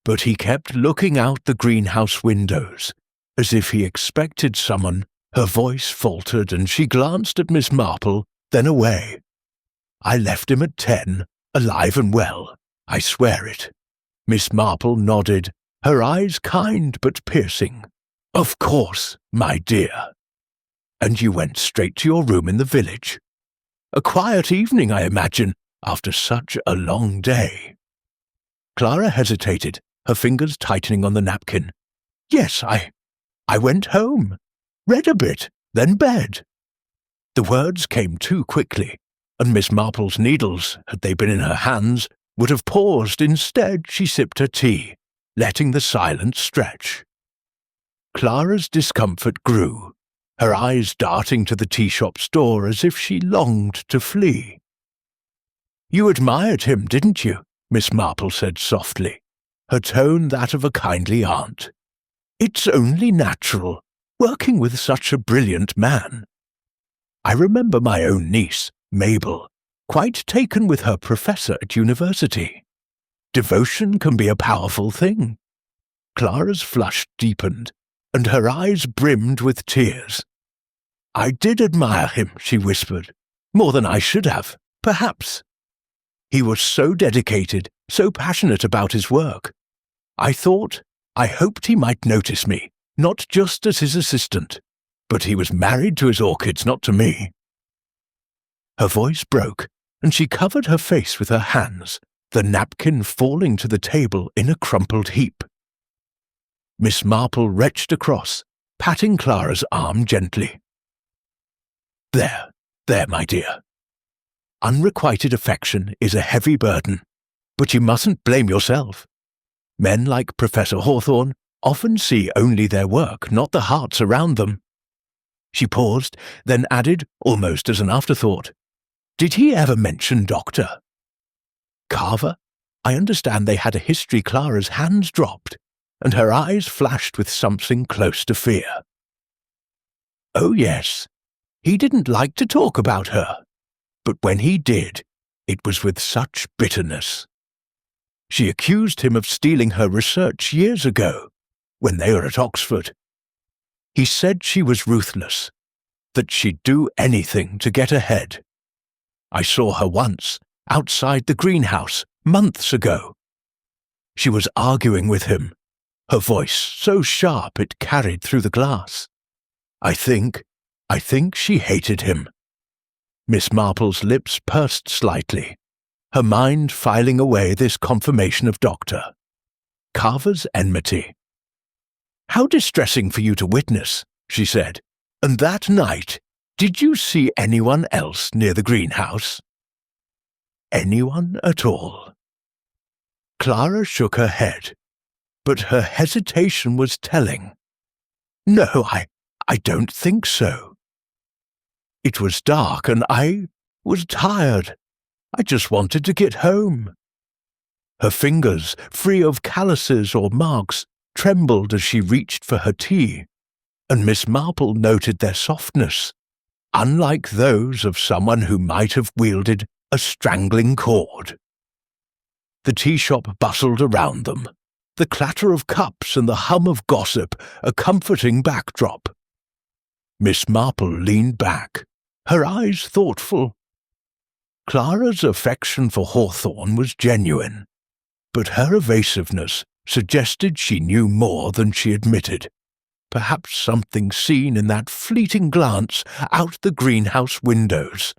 But he kept looking out the greenhouse windows, as if he expected someone. Her voice faltered, and she glanced at Miss Marple, then away. I left him at 10, alive and well, I swear it." Miss Marple nodded, her eyes kind but piercing. "Of course, my dear. And you went straight to your room in the village. A quiet evening, I imagine, after such a long day." Clara hesitated, her fingers tightening on the napkin. "Yes, I went home, read a bit, then bed." The words came too quickly, and Miss Marple's needles, had they been in her hands, would have paused. Instead, she sipped her tea, letting the silence stretch. Clara's discomfort grew, her eyes darting to the tea-shop's door as if she longed to flee. "You admired him, didn't you?" Miss Marple said softly, her tone that of a kindly aunt. "It's only natural, working with such a brilliant man. I remember my own niece, Mabel, quite taken with her professor at university. Devotion can be a powerful thing." Clara's flush deepened, and her eyes brimmed with tears. "I did admire him," she whispered, "more than I should have, perhaps. He was so dedicated, so passionate about his work. I hoped he might notice me, not just as his assistant, but he was married to his orchids, not to me." Her voice broke, and she covered her face with her hands, the napkin falling to the table in a crumpled heap. Miss Marple reached across, patting Clara's arm gently. There, my dear. Unrequited affection is a heavy burden, but you mustn't blame yourself. Men like Professor Hawthorne often see only their work, not the hearts around them." She paused, then added, almost as an afterthought, "Did he ever mention Doctor Carver? I understand they had a history." Clara's hands dropped, and her eyes flashed with something close to fear. "Oh yes, he didn't like to talk about her, but when he did, it was with such bitterness. She accused him of stealing her research years ago, when they were at Oxford. He said she was ruthless, that she'd do anything to get ahead. I saw her once, outside the greenhouse, months ago. She was arguing with him, her voice so sharp it carried through the glass. I think she hated him." Miss Marple's lips pursed slightly, her mind filing away this confirmation of Dr. Carver's enmity. "How distressing for you to witness," she said. "And that night, did you see anyone else near the greenhouse?" "Anyone at all?" Clara shook her head, but her hesitation was telling. "No, I don't think so. It was dark and I was tired. I just wanted to get home." Her fingers, free of calluses or marks, trembled as she reached for her tea, and Miss Marple noted their softness, unlike those of someone who might have wielded a strangling cord. The tea shop bustled around them, the clatter of cups and the hum of gossip a comforting backdrop. Miss Marple leaned back, her eyes thoughtful. Clara's affection for Hawthorne was genuine, but her evasiveness suggested she knew more than she admitted. Perhaps something seen in that fleeting glance out the greenhouse windows.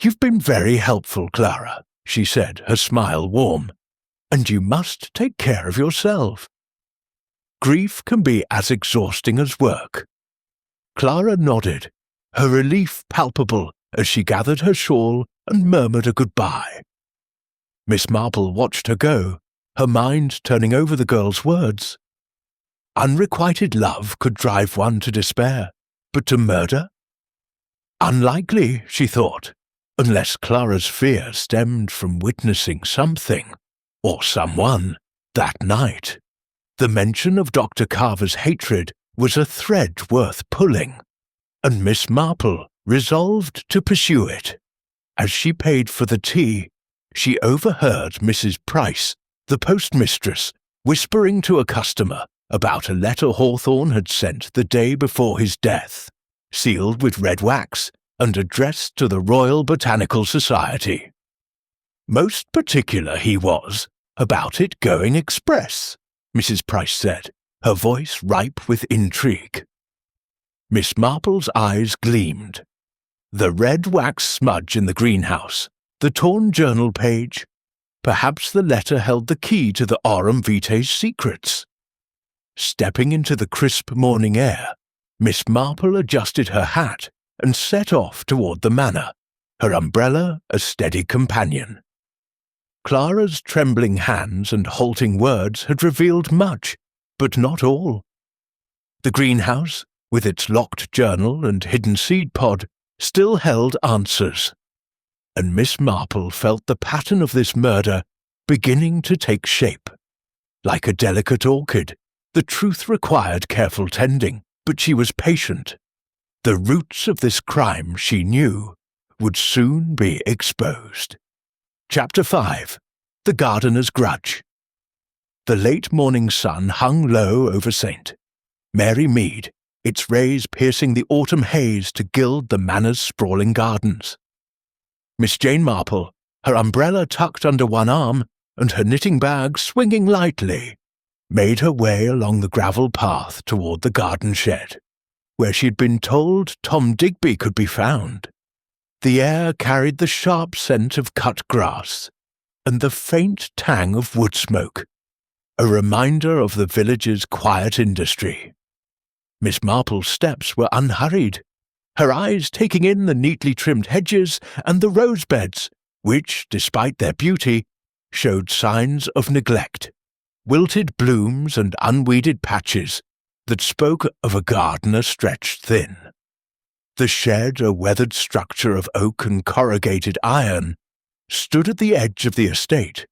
"You've been very helpful, Clara," she said, her smile warm, "and you must take care of yourself. Grief can be as exhausting as work." Clara nodded, her relief palpable as she gathered her shawl and murmured a goodbye. Miss Marple watched her go, her mind turning over the girl's words. Unrequited love could drive one to despair, but to murder? Unlikely, she thought, unless Clara's fear stemmed from witnessing something, or someone, that night. The mention of Dr. Carver's hatred was a thread worth pulling, and Miss Marple resolved to pursue it. As she paid for the tea, she overheard Mrs. Price, the postmistress, whispering to a customer about a letter Hawthorne had sent the day before his death, sealed with red wax and addressed to the Royal Botanical Society. Most particular he was about it going express, Mrs. Price said, her voice ripe with intrigue. Miss Marple's eyes gleamed. The red wax smudge in the greenhouse, the torn journal page. Perhaps the letter held the key to the Aurum Vitae's secrets. Stepping into the crisp morning air, Miss Marple adjusted her hat and set off toward the manor, her umbrella a steady companion. Clara's trembling hands and halting words had revealed much, but not all. The greenhouse, with its locked journal and hidden seed pod, still held answers, and Miss Marple felt the pattern of this murder beginning to take shape. Like a delicate orchid, the truth required careful tending, but she was patient. The roots of this crime, she knew, would soon be exposed. Chapter 5. The Gardener's Grudge. The late morning sun hung low over St. Mary Mead, its rays piercing the autumn haze to gild the manor's sprawling gardens. Miss Jane Marple, her umbrella tucked under one arm and her knitting bag swinging lightly, made her way along the gravel path toward the garden shed, where she had been told Tom Digby could be found. The air carried the sharp scent of cut grass and the faint tang of wood smoke, a reminder of the village's quiet industry. Miss Marple's steps were unhurried, her eyes taking in the neatly trimmed hedges and the rose beds, which, despite their beauty, showed signs of neglect, wilted blooms and unweeded patches that spoke of a gardener stretched thin. The shed, a weathered structure of oak and corrugated iron, stood at the edge of the estate,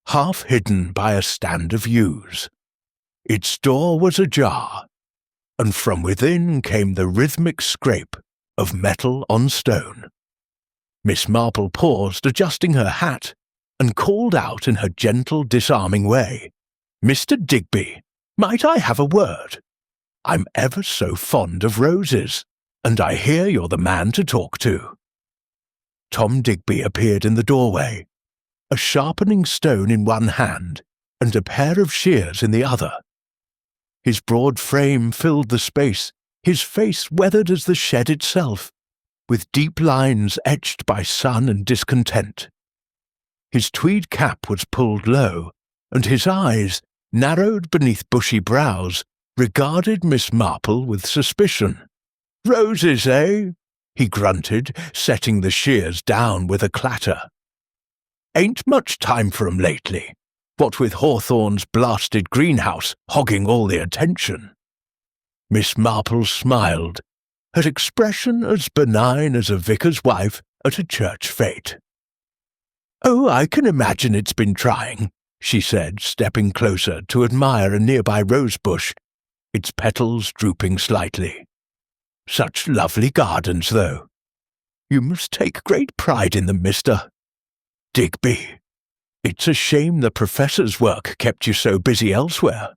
half hidden by a stand of yews. Its door was ajar, and from within came the rhythmic scrape of metal on stone. Miss Marple paused, adjusting her hat, and called out in her gentle, disarming way, "Mr. Digby, might I have a word? I'm ever so fond of roses, and I hear you're the man to talk to." Tom Digby appeared in the doorway, a sharpening stone in one hand and a pair of shears in the other. His broad frame filled the space, his face weathered as the shed itself, with deep lines etched by sun and discontent. His tweed cap was pulled low, and his eyes, narrowed beneath bushy brows, regarded Miss Marple with suspicion. "Roses, eh?" he grunted, setting the shears down with a clatter. "Ain't much time for 'em lately, what with Hawthorne's blasted greenhouse hogging all the attention." Miss Marple smiled, her expression as benign as a vicar's wife at a church fete. "Oh, I can imagine it's been trying," she said, stepping closer to admire a nearby rose bush, its petals drooping slightly. Such lovely gardens, though. You must take great pride in them, Mr. Digby. It's a shame the professor's work kept you so busy elsewhere.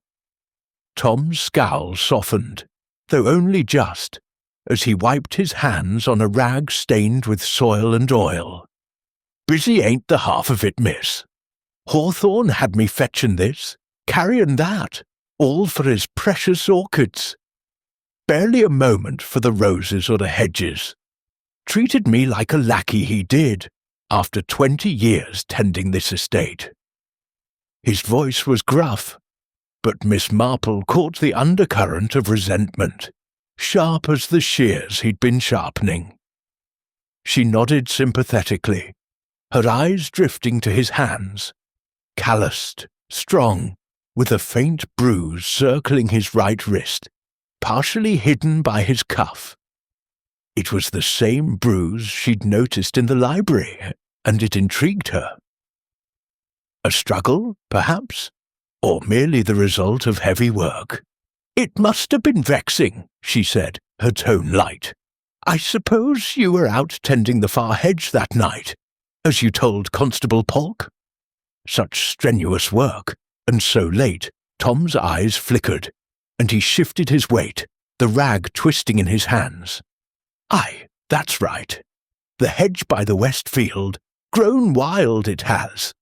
Tom's scowl softened, though only just, as he wiped his hands on a rag stained with soil and oil. Busy ain't the half of it, miss. Hawthorne had me fetchin' this, carryin' that, all for his precious orchids. Barely a moment for the roses or the hedges. Treated me like a lackey he did, after 20 years tending this estate. His voice was gruff, but Miss Marple caught the undercurrent of resentment, sharp as the shears he'd been sharpening. She nodded sympathetically, her eyes drifting to his hands, calloused, strong, with a faint bruise circling his right wrist, partially hidden by his cuff. It was the same bruise she'd noticed in the library, and it intrigued her. A struggle, perhaps, or merely the result of heavy work? It must have been vexing, she said, her tone light. I suppose you were out tending the far hedge that night, as you told Constable Polk? Such strenuous work, and so late, Tom's eyes flickered, and he shifted his weight, the rag twisting in his hands. Aye, that's right. The hedge by the west field, grown wild it has.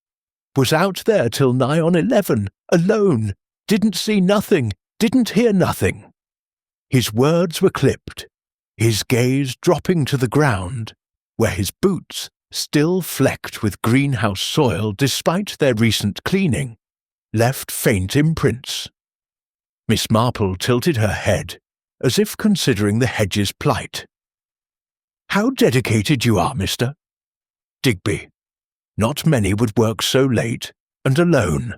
Was out there till nigh on 11, alone, didn't see nothing, didn't hear nothing. His words were clipped, his gaze dropping to the ground, where his boots, still flecked with greenhouse soil despite their recent cleaning, left faint imprints. Miss Marple tilted her head, as if considering the hedge's plight. How dedicated you are, Mr. Digby. Not many would work so late and alone,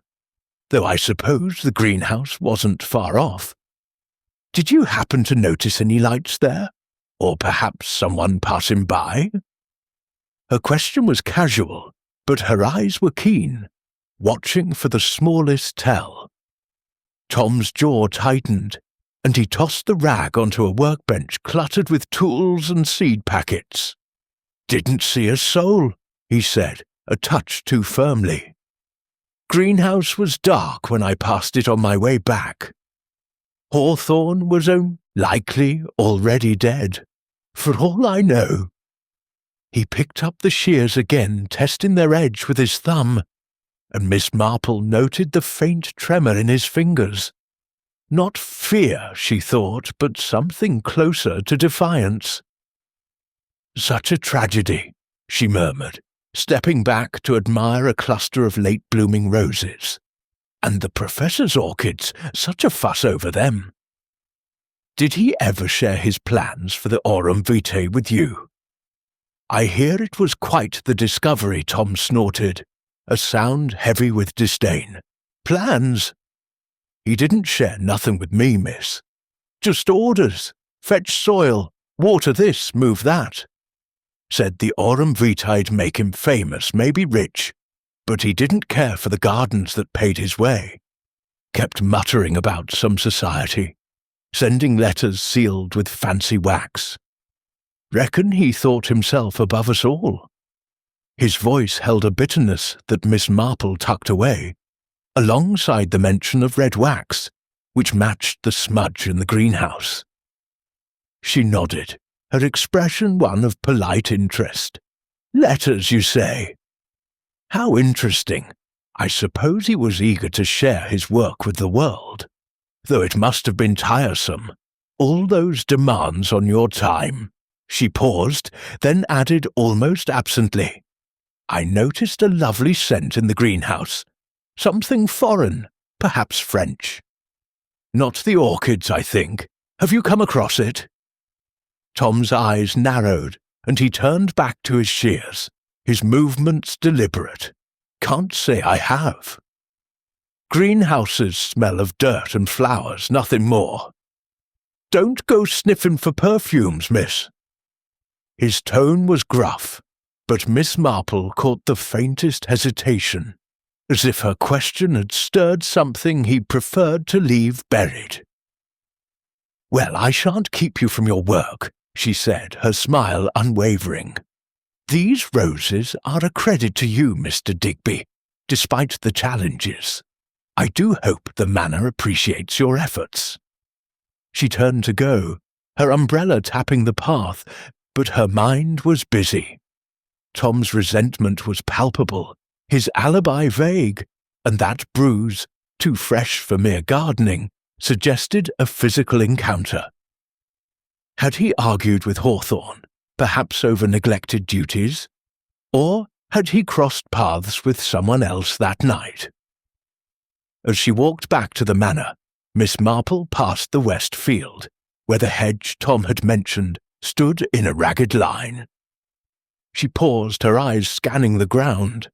though I suppose the greenhouse wasn't far off. Did you happen to notice any lights there, or perhaps someone passing by? Her question was casual, but her eyes were keen, watching for the smallest tell. Tom's jaw tightened, and he tossed the rag onto a workbench cluttered with tools and seed packets. Didn't see a soul, he said, a touch too firmly. Greenhouse was dark when I passed it on my way back. Hawthorne was likely already dead, for all I know. He picked up the shears again, testing their edge with his thumb, and Miss Marple noted the faint tremor in his fingers. Not fear, she thought, but something closer to defiance. Such a tragedy, she murmured, stepping back to admire a cluster of late-blooming roses. And the professor's orchids, such a fuss over them. Did he ever share his plans for the aurum vitae with you? I hear it was quite the discovery, Tom snorted, a sound heavy with disdain. Plans? He didn't share nothing with me, miss. Just orders. Fetch soil, water this, move that. Said the aurum vitae'd make him famous, maybe rich, but he didn't care for the gardens that paid his way. Kept muttering about some society, sending letters sealed with fancy wax. Reckon he thought himself above us all. His voice held a bitterness that Miss Marple tucked away, alongside the mention of red wax, which matched the smudge in the greenhouse. She nodded, her expression one of polite interest. Letters, you say? How interesting. I suppose he was eager to share his work with the world, though it must have been tiresome, all those demands on your time. She paused, then added almost absently, I noticed a lovely scent in the greenhouse. Something foreign, perhaps French. Not the orchids, I think. Have you come across it? Tom's eyes narrowed, and he turned back to his shears, his movements deliberate. Can't say I have. Greenhouses smell of dirt and flowers, nothing more. Don't go sniffing for perfumes, miss. His tone was gruff, but Miss Marple caught the faintest hesitation, as if her question had stirred something he preferred to leave buried. "Well, I shan't keep you from your work," she said, her smile unwavering. "These roses are a credit to you, Mr. Digby, despite the challenges. I do hope the manor appreciates your efforts." She turned to go, her umbrella tapping the path, but her mind was busy. Tom's resentment was palpable, his alibi vague, and that bruise, too fresh for mere gardening, suggested a physical encounter. Had he argued with Hawthorne, perhaps over neglected duties? Or had he crossed paths with someone else that night? As she walked back to the manor, Miss Marple passed the west field, where the hedge Tom had mentioned stood in a ragged line. She paused, her eyes scanning the ground.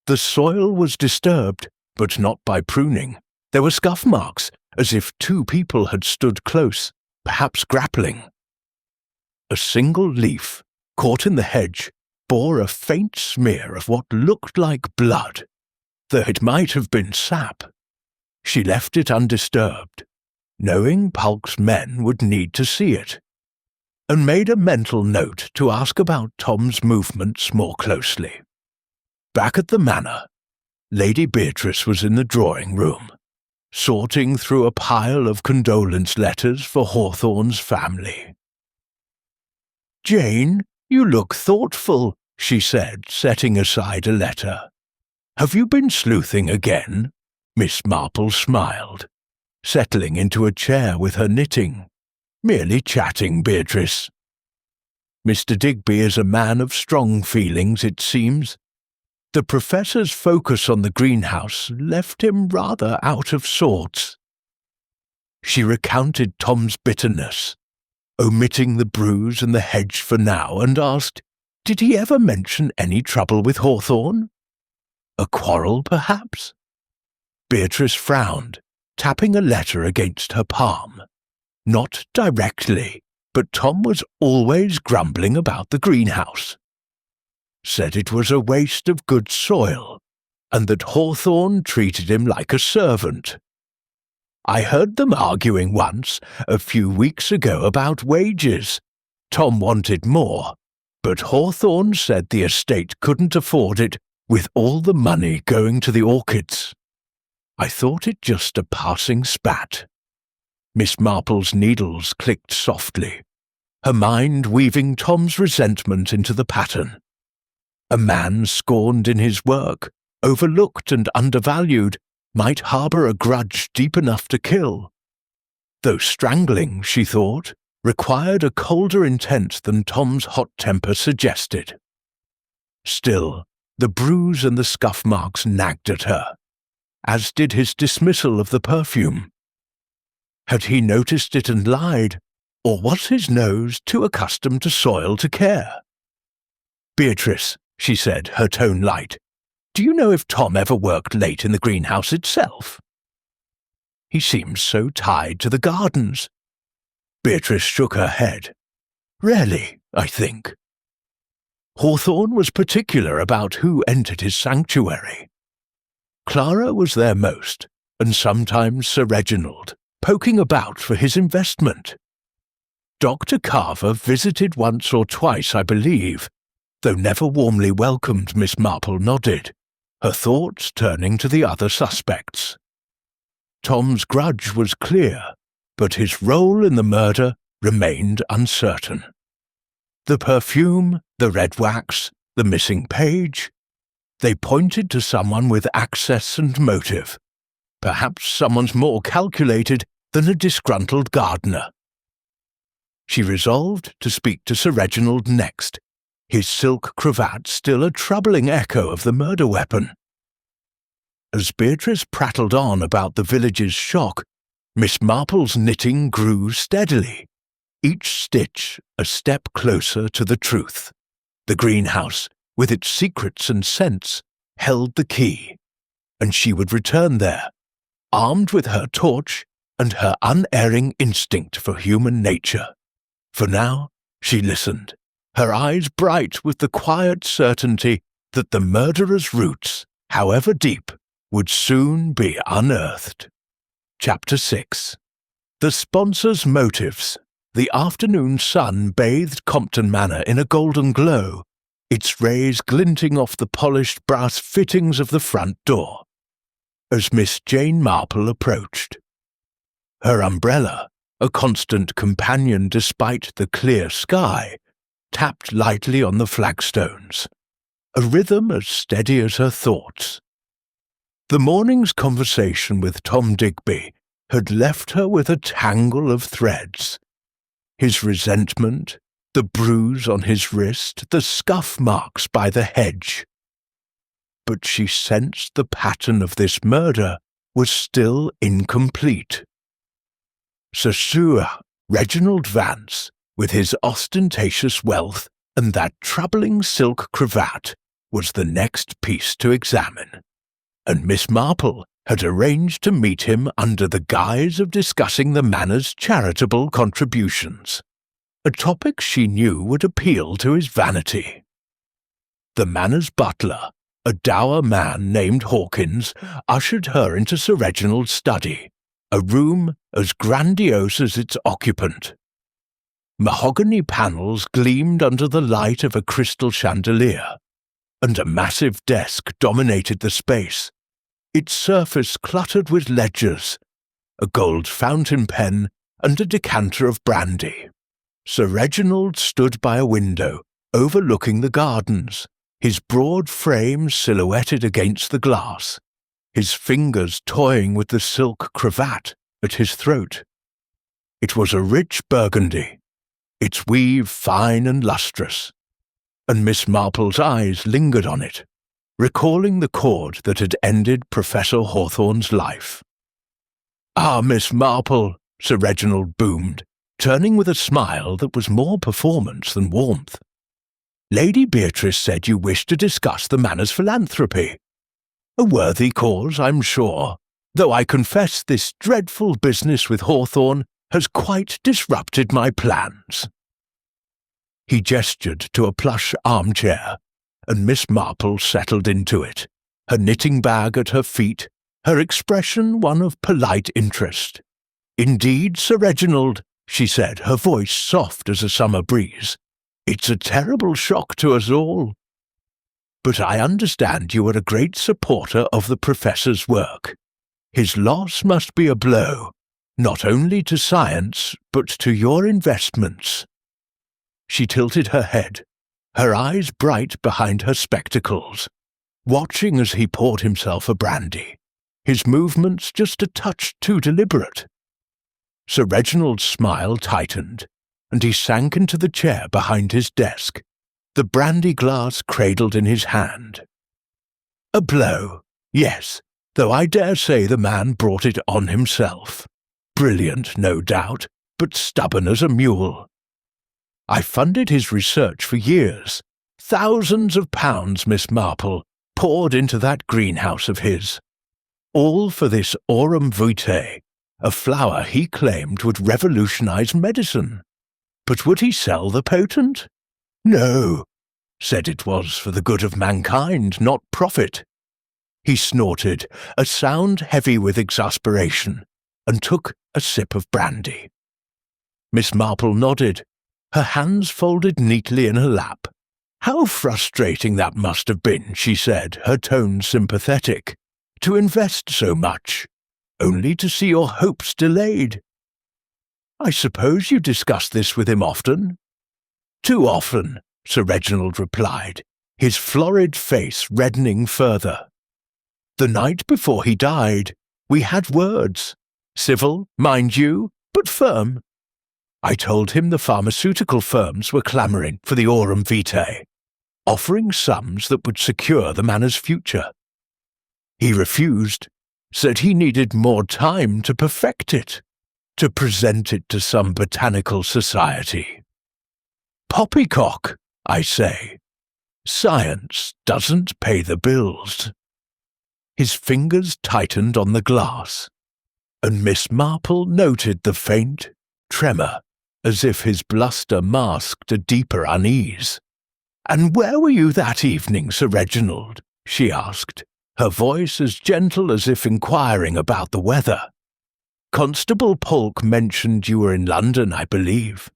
The soil was disturbed, but not by pruning. There were scuff marks, as if two people had stood close, perhaps grappling. A single leaf, caught in the hedge, bore a faint smear of what looked like blood, though it might have been sap. She left it undisturbed, knowing Pulk's men would need to see it, and made a mental note to ask about Tom's movements more closely. Back at the manor, Lady Beatrice was in the drawing room, sorting through a pile of condolence letters for Hawthorne's family. "Jane, you look thoughtful," she said, setting aside a letter. "Have you been sleuthing again?" Miss Marple smiled, settling into a chair with her knitting. "Merely chatting, Beatrice." Mr. Digby is a man of strong feelings, it seems. The professor's focus on the greenhouse left him rather out of sorts. She recounted Tom's bitterness, omitting the bruise and the hedge for now, and asked, did he ever mention any trouble with Hawthorne? A quarrel, perhaps? Beatrice frowned, tapping a letter against her palm. Not directly, but Tom was always grumbling about the greenhouse. Said it was a waste of good soil, and that Hawthorne treated him like a servant. I heard them arguing once, a few weeks ago, about wages. Tom wanted more, but Hawthorne said the estate couldn't afford it with all the money going to the orchids. I thought it just a passing spat. Miss Marple's needles clicked softly, her mind weaving Tom's resentment into the pattern. A man scorned in his work, overlooked and undervalued, might harbour a grudge deep enough to kill. Though strangling, she thought, required a colder intent than Tom's hot temper suggested. Still, the bruise and the scuff marks nagged at her, as did his dismissal of the perfume. Had he noticed it and lied, or was his nose too accustomed to soil to care? "Beatrice," she said, her tone light, "do you know if Tom ever worked late in the greenhouse itself?" "He seems so tied to the gardens." Beatrice shook her head. "Rarely, I think. Hawthorne was particular about who entered his sanctuary. Clara was there most, and sometimes Sir Reginald, poking about for his investment. Dr. Carver visited once or twice, I believe, though never warmly welcomed. Miss Marple nodded, her thoughts turning to the other suspects. Tom's grudge was clear, but his role in the murder remained uncertain. The perfume, the red wax, the missing page, they pointed to someone with access and motive, perhaps someone's more calculated than a disgruntled gardener. She resolved to speak to Sir Reginald next, his silk cravat still a troubling echo of the murder weapon. As Beatrice prattled on about the village's shock, Miss Marple's knitting grew steadily, each stitch a step closer to the truth. The greenhouse, with its secrets and scents, held the key, and she would return there, armed with her torch and her unerring instinct for human nature. For now, she listened, her eyes bright with the quiet certainty that the murderer's roots, however deep, would soon be unearthed. Chapter 6. The sponsor's motives. The afternoon sun bathed Compton Manor in a golden glow, its rays glinting off the polished brass fittings of the front door. As Miss Jane Marple approached, her umbrella, a constant companion despite the clear sky, tapped lightly on the flagstones, a rhythm as steady as her thoughts. The morning's conversation with Tom Digby had left her with a tangle of threads. His resentment, the bruise on his wrist, the scuff marks by the hedge. But she sensed the pattern of this murder was still incomplete. Sir Reginald Vance, with his ostentatious wealth and that troubling silk cravat, was the next piece to examine, and Miss Marple had arranged to meet him under the guise of discussing the manor's charitable contributions, a topic she knew would appeal to his vanity. The manor's butler, a dour man named Hawkins, ushered her into Sir Reginald's study, a room as grandiose as its occupant. Mahogany panels gleamed under the light of a crystal chandelier, and a massive desk dominated the space, its surface cluttered with ledgers, a gold fountain pen, and a decanter of brandy. Sir Reginald stood by a window overlooking the gardens, his broad frame silhouetted against the glass, his fingers toying with the silk cravat at his throat. It was a rich burgundy, its weave fine and lustrous, and Miss Marple's eyes lingered on it, recalling the cord that had ended Professor Hawthorne's life. "Ah, Miss Marple," Sir Reginald boomed, turning with a smile that was more performance than warmth. "Lady Beatrice said you wished to discuss the manor's philanthropy. A worthy cause, I'm sure, though I confess this dreadful business with Hawthorne has quite disrupted my plans." He gestured to a plush armchair, and Miss Marple settled into it, her knitting bag at her feet, her expression one of polite interest. "Indeed, Sir Reginald," she said, her voice soft as a summer breeze, "it's a terrible shock to us all. But I understand you are a great supporter of the Professor's work. His loss must be a blow, not only to science, but to your investments." She tilted her head, her eyes bright behind her spectacles, watching as he poured himself a brandy, his movements just a touch too deliberate. Sir Reginald's smile tightened, and he sank into the chair behind his desk, the brandy glass cradled in his hand. "A blow, yes, though I dare say the man brought it on himself. Brilliant, no doubt, but stubborn as a mule. I funded his research for years. Thousands of pounds, Miss Marple, poured into that greenhouse of his. All for this aurum vitae, a flower he claimed would revolutionize medicine. But would he sell the patent? No. Said it was for the good of mankind, not profit." He snorted, a sound heavy with exasperation, and took a sip of brandy. Miss Marple nodded, her hands folded neatly in her lap. "How frustrating that must have been," she said, her tone sympathetic, "to invest so much, only to see your hopes delayed." "I suppose you discuss this with him often?" "Too often," Sir Reginald replied, his florid face reddening further. "The night before he died, we had words. Civil, mind you, but firm. I told him the pharmaceutical firms were clamouring for the aurum vitae, offering sums that would secure the manor's future. He refused, said he needed more time to perfect it, to present it to some botanical society. Poppycock, I say. Science doesn't pay the bills." His fingers tightened on the glass, and Miss Marple noted the faint tremor, as if his bluster masked a deeper unease. "And where were you that evening, Sir Reginald?" she asked, her voice as gentle as if inquiring about the weather. Constable Polk mentioned you were in London, I believe.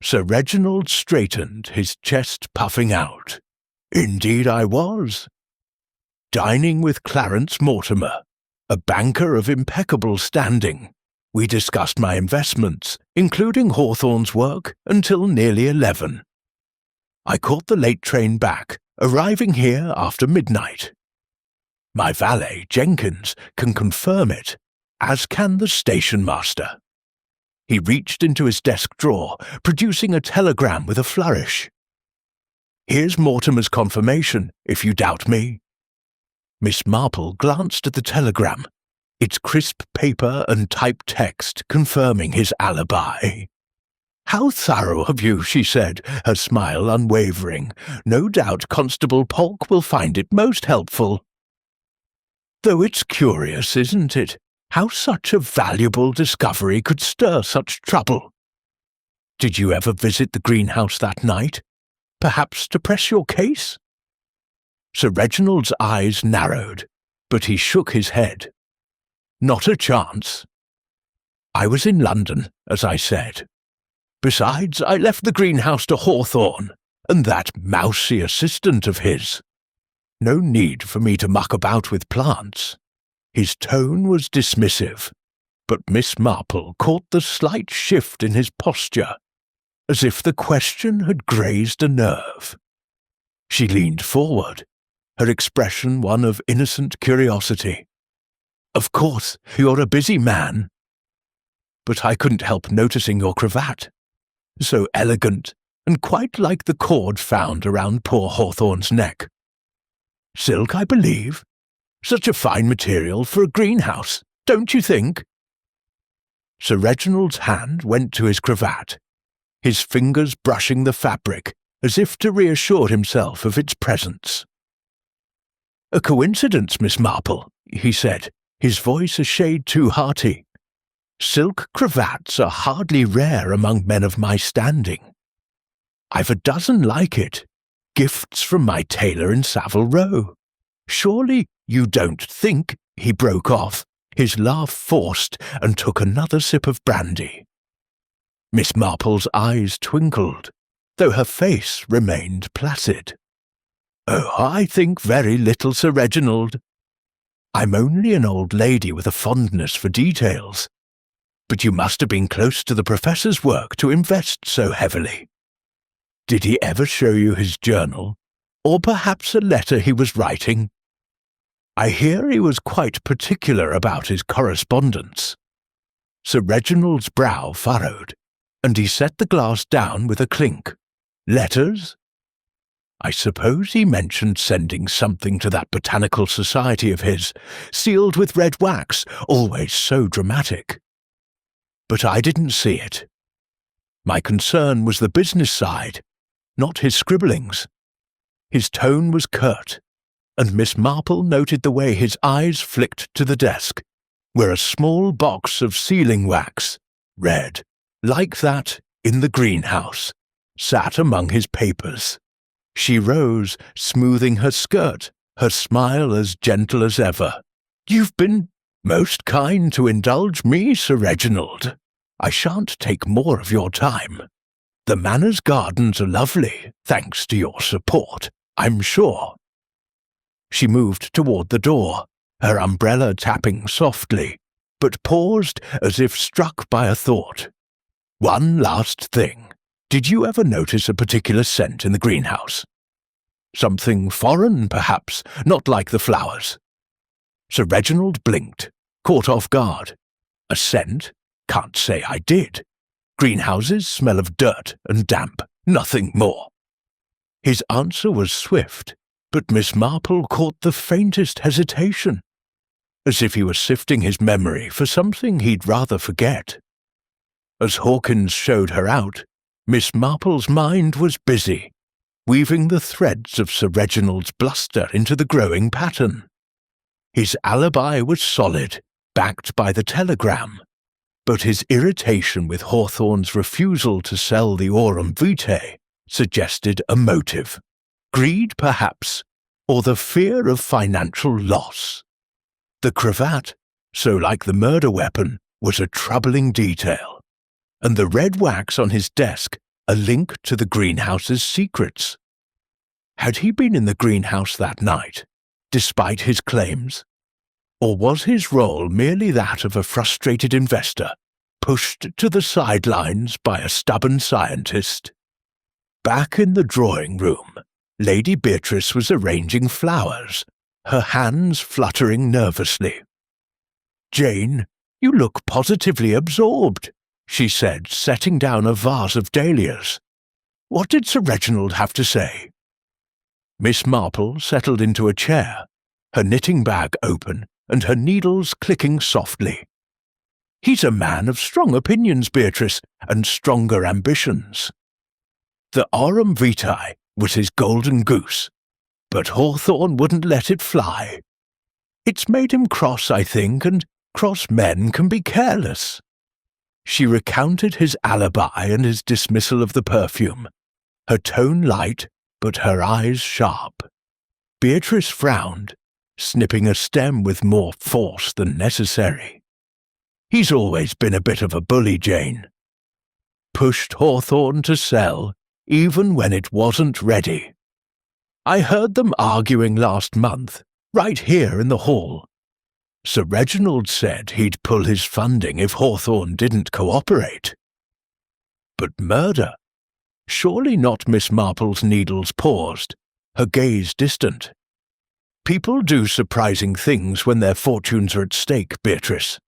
Sir Reginald straightened, his chest puffing out. Indeed I was. Dining with Clarence Mortimer, a banker of impeccable standing. We discussed my investments, including Hawthorne's work, until nearly 11. I caught the late train back, arriving here after midnight. My valet, Jenkins, can confirm it, as can the station master. He reached into his desk drawer, producing a telegram with a flourish. Here's Mortimer's confirmation, if you doubt me. Miss Marple glanced at the telegram, its crisp paper and typed text confirming his alibi. How thorough of you, she said, her smile unwavering. No doubt Constable Polk will find it most helpful. Though it's curious, isn't it, how such a valuable discovery could stir such trouble? Did you ever visit the greenhouse that night? Perhaps to press your case? Sir Reginald's eyes narrowed, but he shook his head. Not a chance. I was in London, as I said. Besides, I left the greenhouse to Hawthorne, and that mousy assistant of his. No need for me to muck about with plants. His tone was dismissive, but Miss Marple caught the slight shift in his posture, as if the question had grazed a nerve. She leaned forward, her expression one of innocent curiosity. Of course, you're a busy man. But I couldn't help noticing your cravat. So elegant, and quite like the cord found around poor Hawthorne's neck. Silk, I believe. Such a fine material for a greenhouse, don't you think? Sir Reginald's hand went to his cravat, his fingers brushing the fabric as if to reassure himself of its presence. A coincidence, Miss Marple, he said, his voice a shade too hearty. Silk cravats are hardly rare among men of my standing. I've a dozen like it, gifts from my tailor in Savile Row. Surely you don't think, he broke off, his laugh forced, and took another sip of brandy. Miss Marple's eyes twinkled, though her face remained placid. Oh, I think very little, Sir Reginald. I'm only an old lady with a fondness for details. But you must have been close to the professor's work to invest so heavily. Did he ever show you his journal, or perhaps a letter he was writing? I hear he was quite particular about his correspondence. Sir Reginald's brow furrowed, and he set the glass down with a clink. Letters? I suppose he mentioned sending something to that botanical society of his, sealed with red wax, always so dramatic. But I didn't see it. My concern was the business side, not his scribblings. His tone was curt, and Miss Marple noted the way his eyes flicked to the desk, where a small box of sealing wax, red, like that in the greenhouse, sat among his papers. She rose, smoothing her skirt, her smile as gentle as ever. You've been most kind to indulge me, Sir Reginald. I shan't take more of your time. The Manor's gardens are lovely, thanks to your support, I'm sure. She moved toward the door, her umbrella tapping softly, but paused as if struck by a thought. One last thing. Did you ever notice a particular scent in the greenhouse? Something foreign, perhaps, not like the flowers. Sir Reginald blinked, caught off guard. A scent? Can't say I did. Greenhouses smell of dirt and damp, nothing more. His answer was swift, but Miss Marple caught the faintest hesitation, as if he was sifting his memory for something he'd rather forget. As Hawkins showed her out, Miss Marple's mind was busy, weaving the threads of Sir Reginald's bluster into the growing pattern. His alibi was solid, backed by the telegram, but his irritation with Hawthorne's refusal to sell the aurum vitae suggested a motive. Greed, perhaps, or the fear of financial loss. The cravat, so like the murder weapon, was a troubling detail, and the red wax on his desk a link to the greenhouse's secrets. Had he been in the greenhouse that night, despite his claims? Or was his role merely that of a frustrated investor, pushed to the sidelines by a stubborn scientist? Back in the drawing room, Lady Beatrice was arranging flowers, her hands fluttering nervously. "Jane, you look positively absorbed," she said, setting down a vase of dahlias. "What did Sir Reginald have to say?" Miss Marple settled into a chair, her knitting bag open and her needles clicking softly. "He's a man of strong opinions, Beatrice, and stronger ambitions. The aurum vitae was his golden goose, but Hawthorne wouldn't let it fly. It's made him cross, I think, and cross men can be careless." She recounted his alibi and his dismissal of the perfume, her tone light but her eyes sharp. Beatrice frowned, snipping a stem with more force than necessary. "He's always been a bit of a bully, Jane. Pushed Hawthorne to sell, even when it wasn't ready. I heard them arguing last month, right here in the hall. Sir Reginald said he'd pull his funding if Hawthorne didn't cooperate. But murder? Surely not. Miss Marple's needles paused, her gaze distant. People do surprising things when their fortunes are at stake, Beatrice.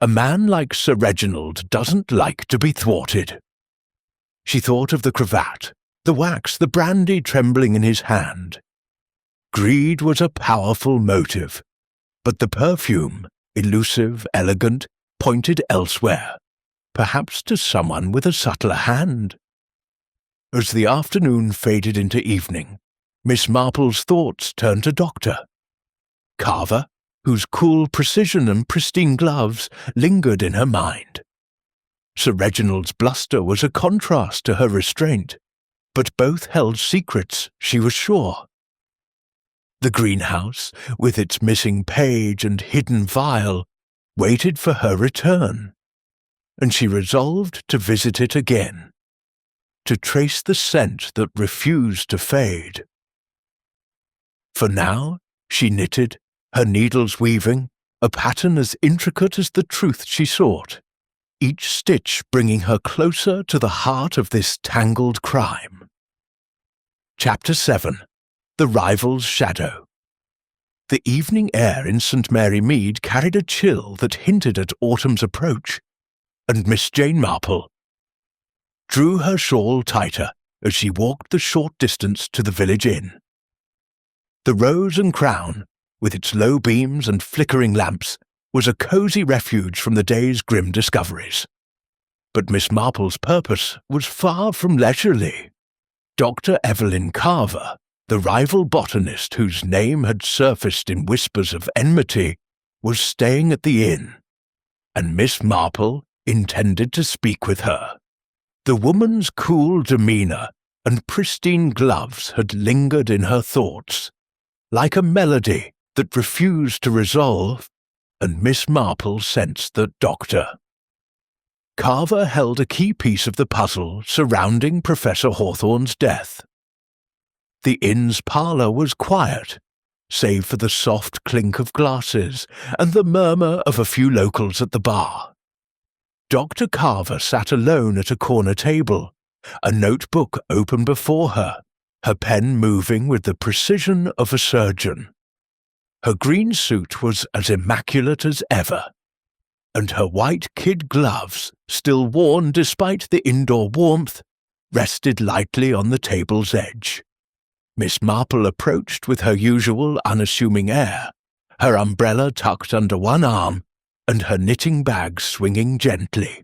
A man like Sir Reginald doesn't like to be thwarted." She thought of the cravat, the wax, the brandy trembling in his hand. Greed was a powerful motive, but the perfume, elusive, elegant, pointed elsewhere, perhaps to someone with a subtler hand. As the afternoon faded into evening, Miss Marple's thoughts turned to Dr. Carver, whose cool precision and pristine gloves lingered in her mind. Sir Reginald's bluster was a contrast to her restraint, but both held secrets, she was sure. The greenhouse, with its missing page and hidden vial, waited for her return, and she resolved to visit it again, to trace the scent that refused to fade. For now, she knitted, her needles weaving, a pattern as intricate as the truth she sought, each stitch bringing her closer to the heart of this tangled crime. Chapter 7. The Rival's Shadow. The evening air in St. Mary Mead carried a chill that hinted at autumn's approach, and Miss Jane Marple drew her shawl tighter as she walked the short distance to the village inn. The Rose and Crown, with its low beams and flickering lamps, was a cosy refuge from the day's grim discoveries. But Miss Marple's purpose was far from leisurely. Dr. Evelyn Carver, the rival botanist whose name had surfaced in whispers of enmity, was staying at the inn, and Miss Marple intended to speak with her. The woman's cool demeanour and pristine gloves had lingered in her thoughts, like a melody that refused to resolve, and Miss Marple sensed that Dr. Carver held a key piece of the puzzle surrounding Professor Hawthorne's death. The inn's parlour was quiet, save for the soft clink of glasses and the murmur of a few locals at the bar. Dr. Carver sat alone at a corner table, a notebook open before her, her pen moving with the precision of a surgeon. Her green suit was as immaculate as ever, and her white kid gloves, still worn despite the indoor warmth, rested lightly on the table's edge. Miss Marple approached with her usual unassuming air, her umbrella tucked under one arm and her knitting bag swinging gently.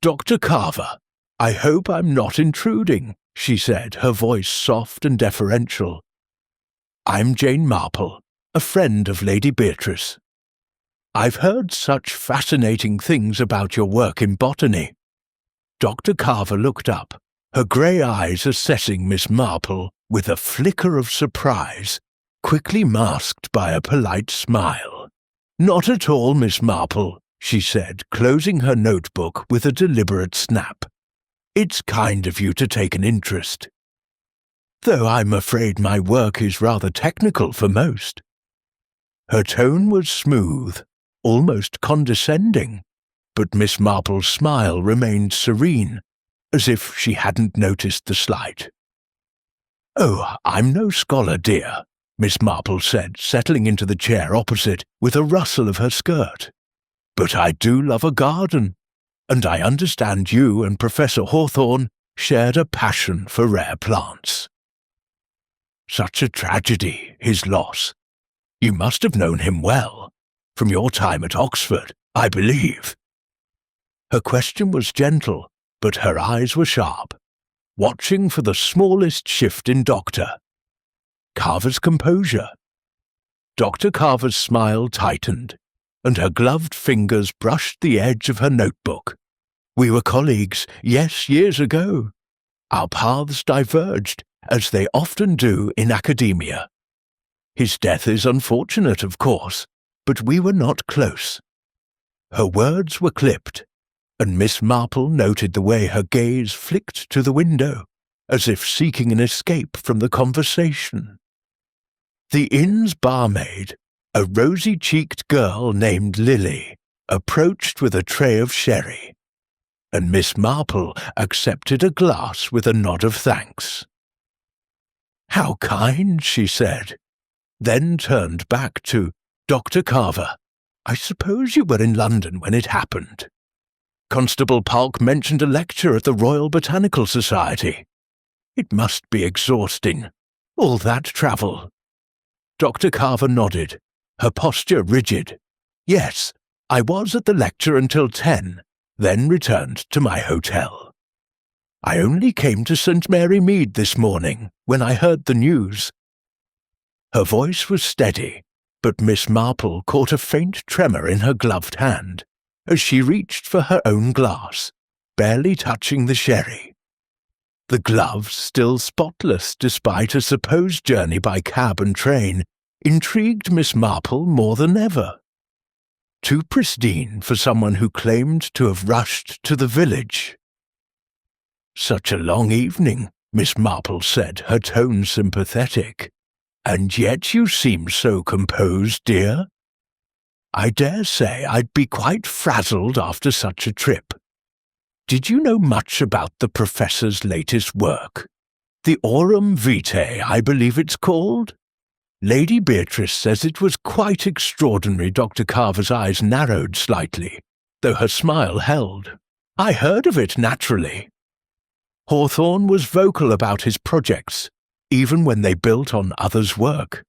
"Dr. Carver, I hope I'm not intruding," she said, her voice soft and deferential. "I'm Jane Marple, a friend of Lady Beatrice. I've heard such fascinating things about your work in botany." Dr. Carver looked up, her grey eyes assessing Miss Marple with a flicker of surprise, quickly masked by a polite smile. "Not at all, Miss Marple," she said, closing her notebook with a deliberate snap. "It's kind of you to take an interest. Though I'm afraid my work is rather technical for most." Her tone was smooth, almost condescending, but Miss Marple's smile remained serene, as if she hadn't noticed the slight. "Oh, I'm no scholar, dear," Miss Marple said, settling into the chair opposite with a rustle of her skirt. "But I do love a garden, and I understand you and Professor Hawthorne shared a passion for rare plants." "Such a tragedy, his loss. You must have known him well, from your time at Oxford, I believe." Her question was gentle, but her eyes were sharp, watching for the smallest shift in Dr. Carver's composure. Dr. Carver's smile tightened, and her gloved fingers brushed the edge of her notebook. "We were colleagues, yes, years ago. Our paths diverged, as they often do in academia. His death is unfortunate, of course, but we were not close." Her words were clipped, and Miss Marple noted the way her gaze flicked to the window, as if seeking an escape from the conversation. The inn's barmaid, a rosy-cheeked girl named Lily, approached with a tray of sherry, and Miss Marple accepted a glass with a nod of thanks. "How kind," she said, then turned back to Dr. Carver. "I suppose you were in London when it happened. Constable Polk mentioned a lecture at the Royal Botanical Society. It must be exhausting, all that travel." Dr. Carver nodded, her posture rigid. "Yes, I was at the lecture until 10, then returned to my hotel. I only came to St. Mary Mead this morning when I heard the news." Her voice was steady, but Miss Marple caught a faint tremor in her gloved hand as she reached for her own glass, barely touching the sherry. The gloves, still spotless despite a supposed journey by cab and train, intrigued Miss Marple more than ever. Too pristine for someone who claimed to have rushed to the village. "Such a long evening," Miss Marple said, her tone sympathetic. "And yet you seem so composed, dear." "I dare say I'd be quite frazzled after such a trip. Did you know much about the Professor's latest work? The Aurum Vitae, I believe it's called? Lady Beatrice says it was quite extraordinary." Dr. Carver's eyes narrowed slightly, though her smile held. "I heard of it, naturally. Hawthorne was vocal about his projects, even when they built on others' work.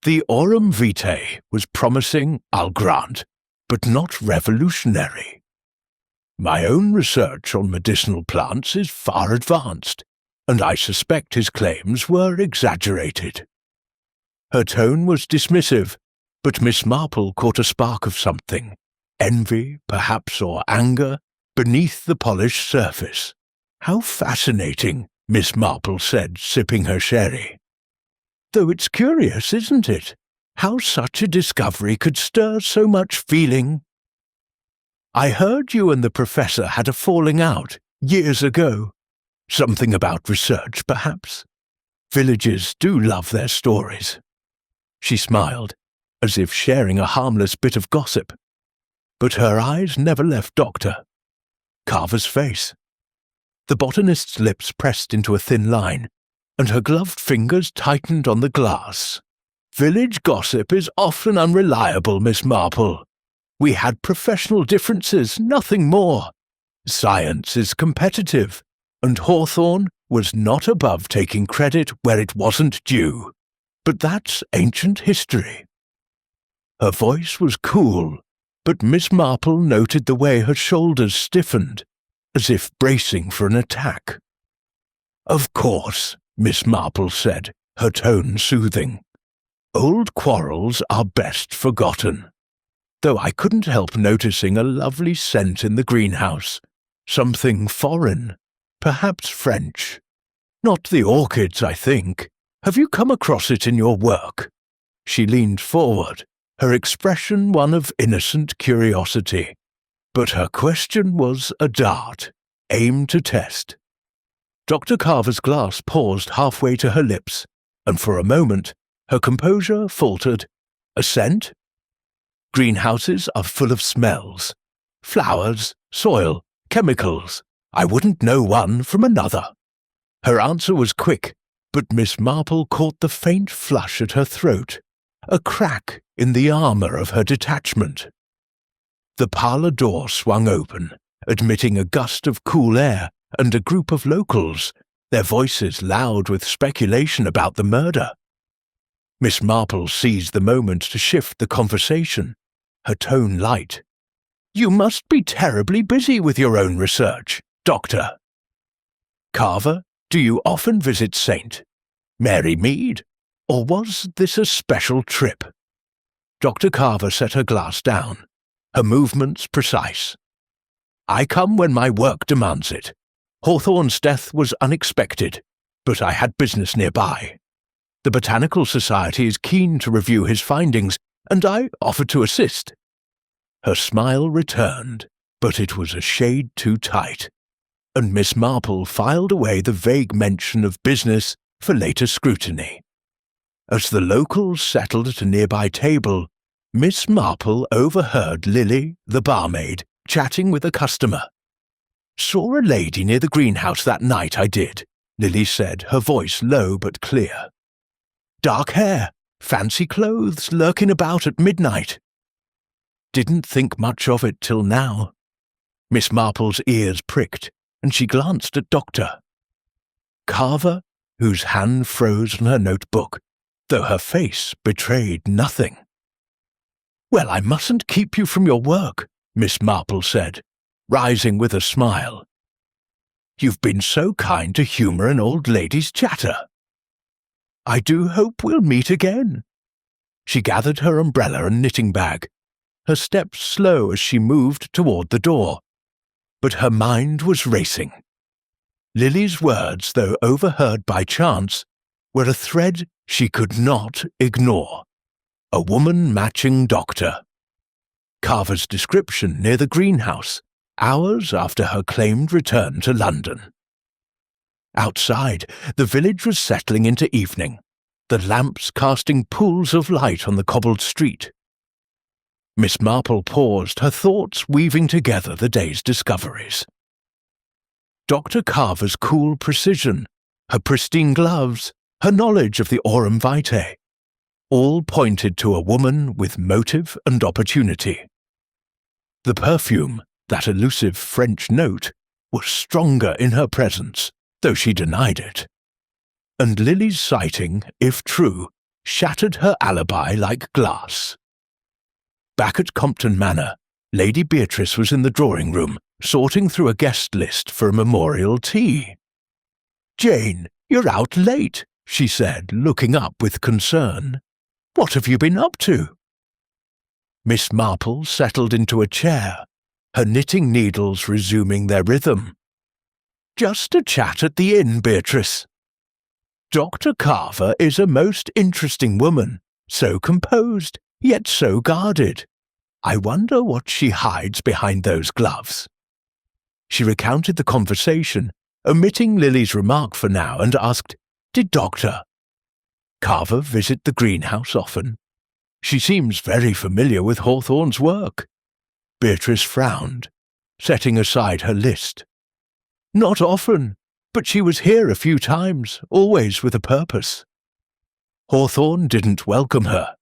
The Aurum Vitae was promising, I'll grant, but not revolutionary. My own research on medicinal plants is far advanced, and I suspect his claims were exaggerated." Her tone was dismissive, but Miss Marple caught a spark of something, envy, perhaps, or anger, beneath the polished surface. "How fascinating," Miss Marple said, sipping her sherry. "Though it's curious, isn't it, how such a discovery could stir so much feeling? I heard you and the Professor had a falling out years ago. Something about research, perhaps? Villagers do love their stories." She smiled, as if sharing a harmless bit of gossip, but her eyes never left Dr. Carver's face. The botanist's lips pressed into a thin line, and her gloved fingers tightened on the glass. "Village gossip is often unreliable, Miss Marple. We had professional differences, nothing more. Science is competitive, and Hawthorne was not above taking credit where it wasn't due. But that's ancient history." Her voice was cool, but Miss Marple noted the way her shoulders stiffened, as if bracing for an attack. "Of course," Miss Marple said, her tone soothing. "Old quarrels are best forgotten. Though I couldn't help noticing a lovely scent in the greenhouse, something foreign, perhaps French. Not the orchids, I think. Have you come across it in your work?" She leaned forward, her expression one of innocent curiosity, but her question was a dart, aimed to test. Dr. Carver's glass paused halfway to her lips, and for a moment her composure faltered. Assent? Greenhouses are full of smells. Flowers, soil, chemicals. I wouldn't know one from another. Her answer was quick, but Miss Marple caught the faint flush at her throat, a crack in the armour of her detachment. The parlour door swung open, admitting a gust of cool air and a group of locals, their voices loud with speculation about the murder. Miss Marple seized the moment to shift the conversation, her tone light. You must be terribly busy with your own research, Doctor. Carver, do you often visit St. Mary Mead, or was this a special trip? Dr. Carver set her glass down, her movements precise. I come when my work demands it. Hawthorne's death was unexpected, but I had business nearby. The Botanical Society is keen to review his findings, and I offered to assist. Her smile returned, but it was a shade too tight, and Miss Marple filed away the vague mention of business for later scrutiny. As the locals settled at a nearby table, Miss Marple overheard Lily, the barmaid, chatting with a customer. Saw a lady near the greenhouse that night, I did, Lily said, her voice low but clear. Dark hair, fancy clothes, lurking about at midnight. Didn't think much of it till now. Miss Marple's ears pricked, and she glanced at Doctor Carver, whose hand froze on her notebook, though her face betrayed nothing. Well, I mustn't keep you from your work, Miss Marple said, rising with a smile. You've been so kind to humour an old lady's chatter. I do hope we'll meet again. She gathered her umbrella and knitting bag, her steps slow as she moved toward the door, but her mind was racing. Lily's words, though overheard by chance, were a thread she could not ignore. A woman matching Doctor. Carver's description near the greenhouse, hours after her claimed return to London. Outside, the village was settling into evening, the lamps casting pools of light on the cobbled street. Miss Marple paused, her thoughts weaving together the day's discoveries. Dr. Carver's cool precision, her pristine gloves, her knowledge of the aurum vitae, all pointed to a woman with motive and opportunity. The perfume, that elusive French note, was stronger in her presence, though she denied it. And Lily's sighting, if true, shattered her alibi like glass. Back at Compton Manor, Lady Beatrice was in the drawing-room, sorting through a guest list for a memorial tea. "Jane, you're out late," she said, looking up with concern. "What have you been up to?" Miss Marple settled into a chair, her knitting needles resuming their rhythm. "Just a chat at the inn, Beatrice. Dr. Carver is a most interesting woman, so composed, yet so guarded. I wonder what she hides behind those gloves." She recounted the conversation, omitting Lily's remark for now, and asked, "Did Dr. Carver visit the greenhouse often? She seems very familiar with Hawthorne's work." Beatrice frowned, setting aside her list. "Not often, but she was here a few times, always with a purpose. Hawthorne didn't welcome her,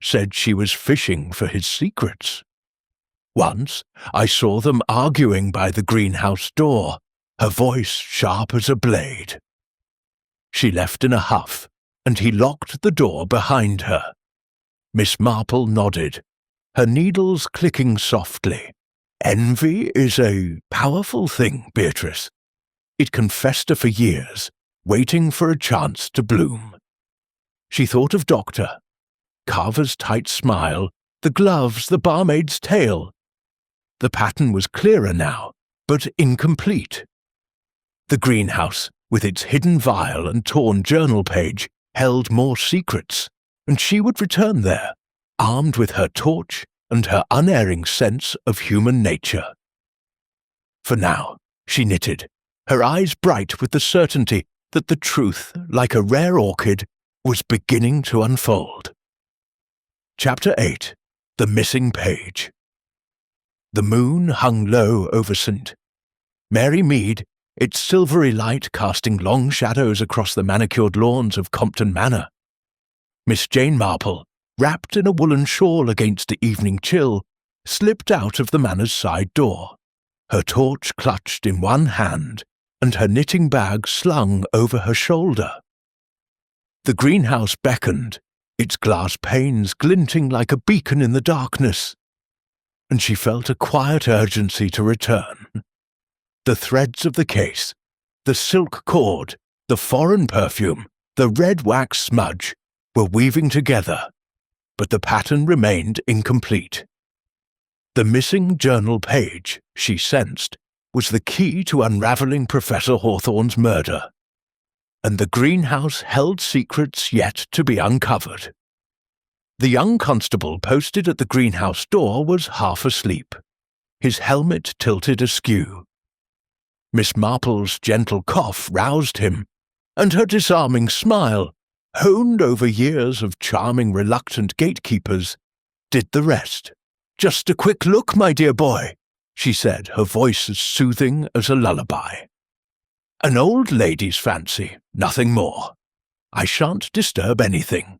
said she was fishing for his secrets. Once I saw them arguing by the greenhouse door, her voice sharp as a blade. She left in a huff, and he locked the door behind her." Miss Marple nodded, her needles clicking softly. "Envy is a powerful thing, Beatrice. It can fester for years, waiting for a chance to bloom." She thought of Doctor Carver's tight smile, the gloves, the barmaid's tale. The pattern was clearer now, but incomplete. The greenhouse, with its hidden vial and torn journal page, held more secrets, and she would return there, armed with her torch and her unerring sense of human nature. For now, she knitted, her eyes bright with the certainty that the truth, like a rare orchid, was beginning to unfold. Chapter 8. The Missing Page. The moon hung low over St. Mary Mead, its silvery light casting long shadows across the manicured lawns of Compton Manor. Miss Jane Marple, wrapped in a woolen shawl against the evening chill, slipped out of the manor's side door, her torch clutched in one hand and her knitting bag slung over her shoulder. The greenhouse beckoned, its glass panes glinting like a beacon in the darkness, and she felt a quiet urgency to return. The threads of the case, the silk cord, the foreign perfume, the red wax smudge were weaving together, but the pattern remained incomplete. The missing journal page, she sensed, was the key to unravelling Professor Hawthorne's murder, and the greenhouse held secrets yet to be uncovered. The young constable posted at the greenhouse door was half asleep, his helmet tilted askew. Miss Marple's gentle cough roused him, and her disarming smile, honed over years of charming reluctant gatekeepers, did the rest. "Just a quick look, my dear boy," she said, her voice as soothing as a lullaby. "An old lady's fancy, nothing more. I shan't disturb anything."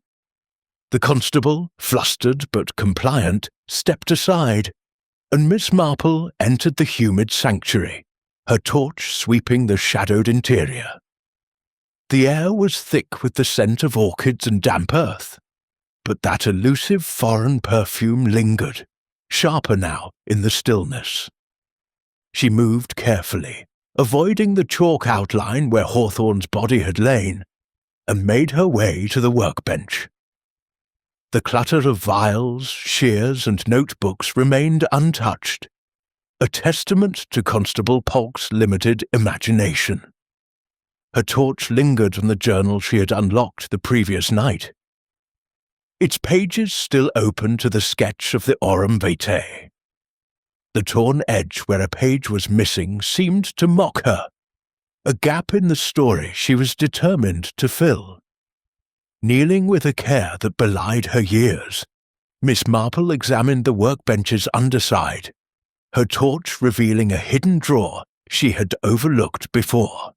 The constable, flustered but compliant, stepped aside, and Miss Marple entered the humid sanctuary, her torch sweeping the shadowed interior. The air was thick with the scent of orchids and damp earth, but that elusive foreign perfume lingered, sharper now in the stillness. She moved carefully, avoiding the chalk outline where Hawthorne's body had lain, and made her way to the workbench. The clutter of vials, shears, and notebooks remained untouched, a testament to Constable Polk's limited imagination. Her torch lingered on the journal she had unlocked the previous night, its pages still open to the sketch of the Aurum Vitae. The torn edge where a page was missing seemed to mock her, a gap in the story she was determined to fill. Kneeling with a care that belied her years, Miss Marple examined the workbench's underside, her torch revealing a hidden drawer she had overlooked before.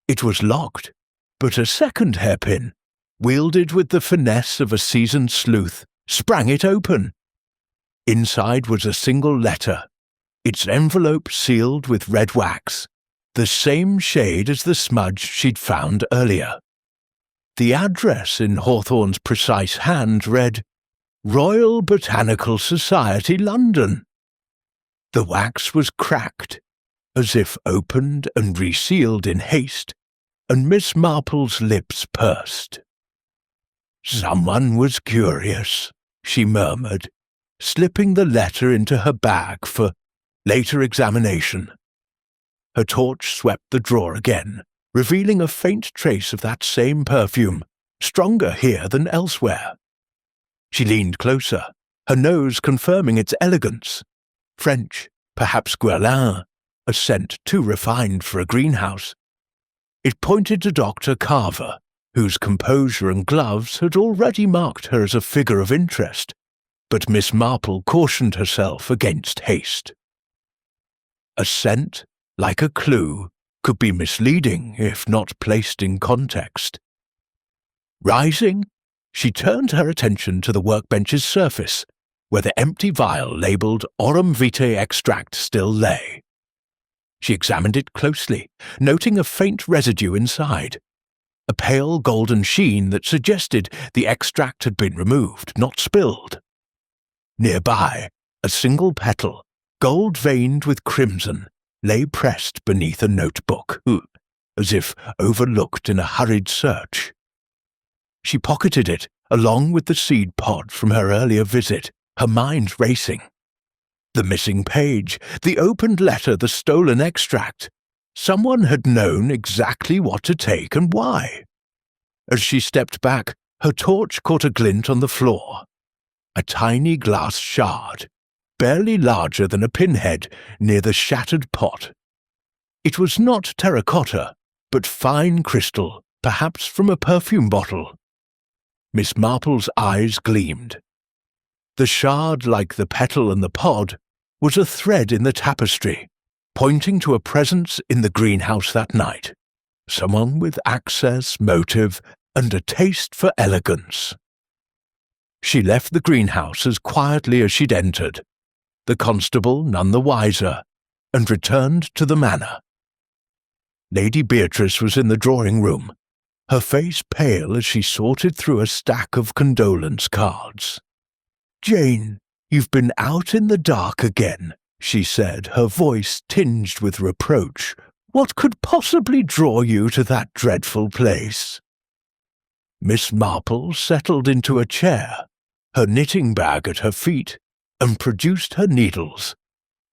It was locked, but a second hairpin, wielded with the finesse of a seasoned sleuth, sprang it open. Inside was a single letter, its envelope sealed with red wax, the same shade as the smudge she'd found earlier. The address in Hawthorne's precise hand read, "Royal Botanical Society, London." The wax was cracked, as if opened and resealed in haste, and Miss Marple's lips pursed. "Someone was curious," she murmured, slipping the letter into her bag for later examination. Her torch swept the drawer again, revealing a faint trace of that same perfume, stronger here than elsewhere. She leaned closer, her nose confirming its elegance. French, perhaps Guerlain, a scent too refined for a greenhouse. It pointed to Dr. Carver, whose composure and gloves had already marked her as a figure of interest, but Miss Marple cautioned herself against haste. A scent, like a clue, could be misleading if not placed in context. Rising, she turned her attention to the workbench's surface, where the empty vial labelled Aurum Vitae extract still lay. She examined it closely, noting a faint residue inside, a pale golden sheen that suggested the extract had been removed, not spilled. Nearby, a single petal, gold-veined with crimson, lay pressed beneath a notebook, as if overlooked in a hurried search. She pocketed it, along with the seed pod from her earlier visit, her mind racing. The missing page, the opened letter, the stolen extract. Someone had known exactly what to take and why. As she stepped back, her torch caught a glint on the floor. a tiny glass shard, barely larger than a pinhead, near the shattered pot. It was not terracotta, but fine crystal, perhaps from a perfume bottle. Miss Marple's eyes gleamed. The shard, like the petal and the pod, was a thread in the tapestry, pointing to a presence in the greenhouse that night, someone with access, motive, and a taste for elegance. She left the greenhouse as quietly as she'd entered, the constable none the wiser, and returned to the manor. Lady Beatrice was in the drawing-room, her face pale as she sorted through a stack of condolence cards. "Jane, you've been out in the dark again," she said, her voice tinged with reproach. "What could possibly draw you to that dreadful place?" Miss Marple settled into a chair, her knitting bag at her feet, and produced her needles,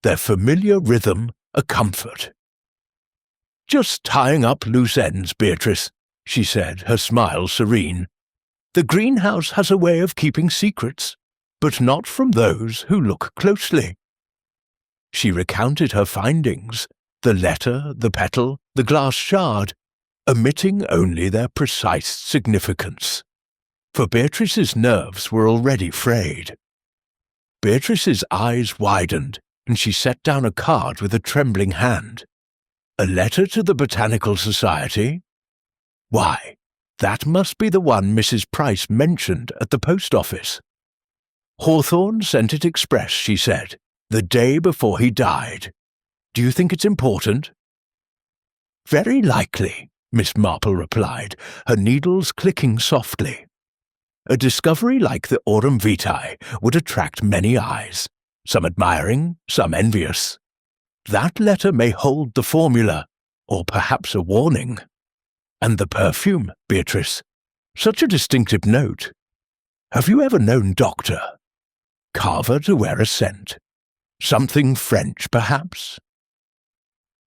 their familiar rhythm a comfort. "Just tying up loose ends, Beatrice," she said, her smile serene. "The greenhouse has a way of keeping secrets, but not from those who look closely." She recounted her findings, the letter, the petal, the glass shard, omitting only their precise significance, for Beatrice's nerves were already frayed. Beatrice's eyes widened, and she set down a card with a trembling hand. A letter to the Botanical Society? Why, that must be the one Mrs. Price mentioned at the post office. Hawthorne sent it express, she said, the day before he died. Do you think it's important? Very likely, Miss Marple replied, her needles clicking softly. A discovery like the Aurum Vitae would attract many eyes, some admiring, some envious. That letter may hold the formula, or perhaps a warning. And the perfume, Beatrice. Such a distinctive note. Have you ever known Dr. Carver to wear a scent? Something French, perhaps?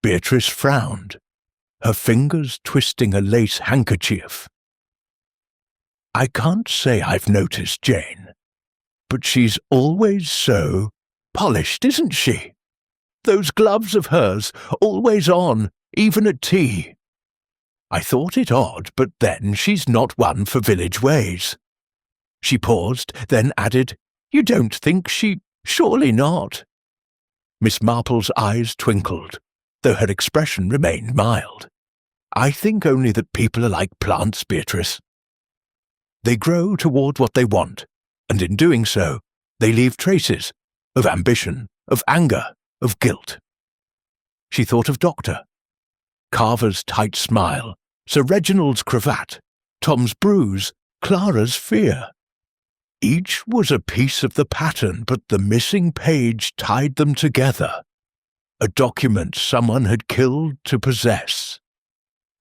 Beatrice frowned, her fingers twisting a lace handkerchief. I can't say I've noticed Jane, but she's always so polished, isn't she? Those gloves of hers, always on, even at tea. I thought it odd, but then she's not one for village ways. She paused, then added, You don't think she... Surely not. Miss Marple's eyes twinkled, though her expression remained mild. I think only that people are like plants, Beatrice. They grow toward what they want, and in doing so, they leave traces of ambition, of anger, of guilt. She thought of Doctor. Carver's tight smile, Sir Reginald's cravat, Tom's bruise, Clara's fear. Each was a piece of the pattern, but the missing page tied them together. A document someone had killed to possess.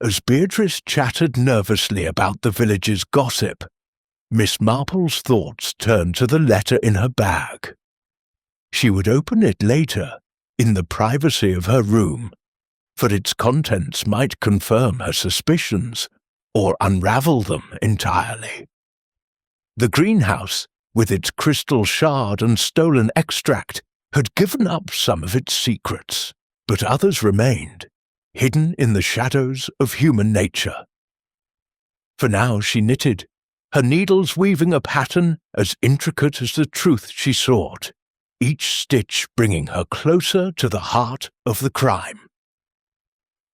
As Beatrice chattered nervously about the village's gossip, Miss Marple's thoughts turned to the letter in her bag. She would open it later, in the privacy of her room, for its contents might confirm her suspicions or unravel them entirely. The greenhouse, with its crystal shard and stolen extract, had given up some of its secrets, but others remained, hidden in the shadows of human nature. For now she knitted, her needles weaving a pattern as intricate as the truth she sought, each stitch bringing her closer to the heart of the crime.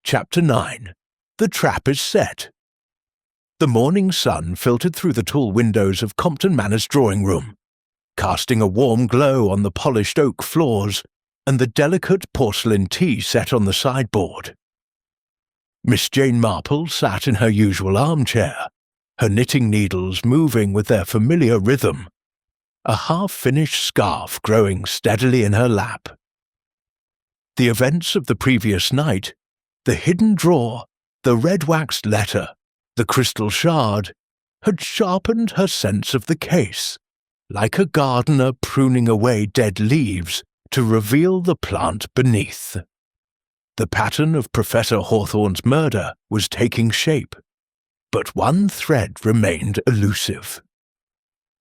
Chapter 9. The Trap is Set. The morning sun filtered through the tall windows of Compton Manor's drawing-room, casting a warm glow on the polished oak floors and the delicate porcelain tea set on the sideboard. Miss Jane Marple sat in her usual armchair, her knitting needles moving with their familiar rhythm, a half-finished scarf growing steadily in her lap. The events of the previous night, the hidden drawer, the red-waxed letter, the crystal shard, had sharpened her sense of the case, like a gardener pruning away dead leaves to reveal the plant beneath. The pattern of Professor Hawthorne's murder was taking shape, but one thread remained elusive.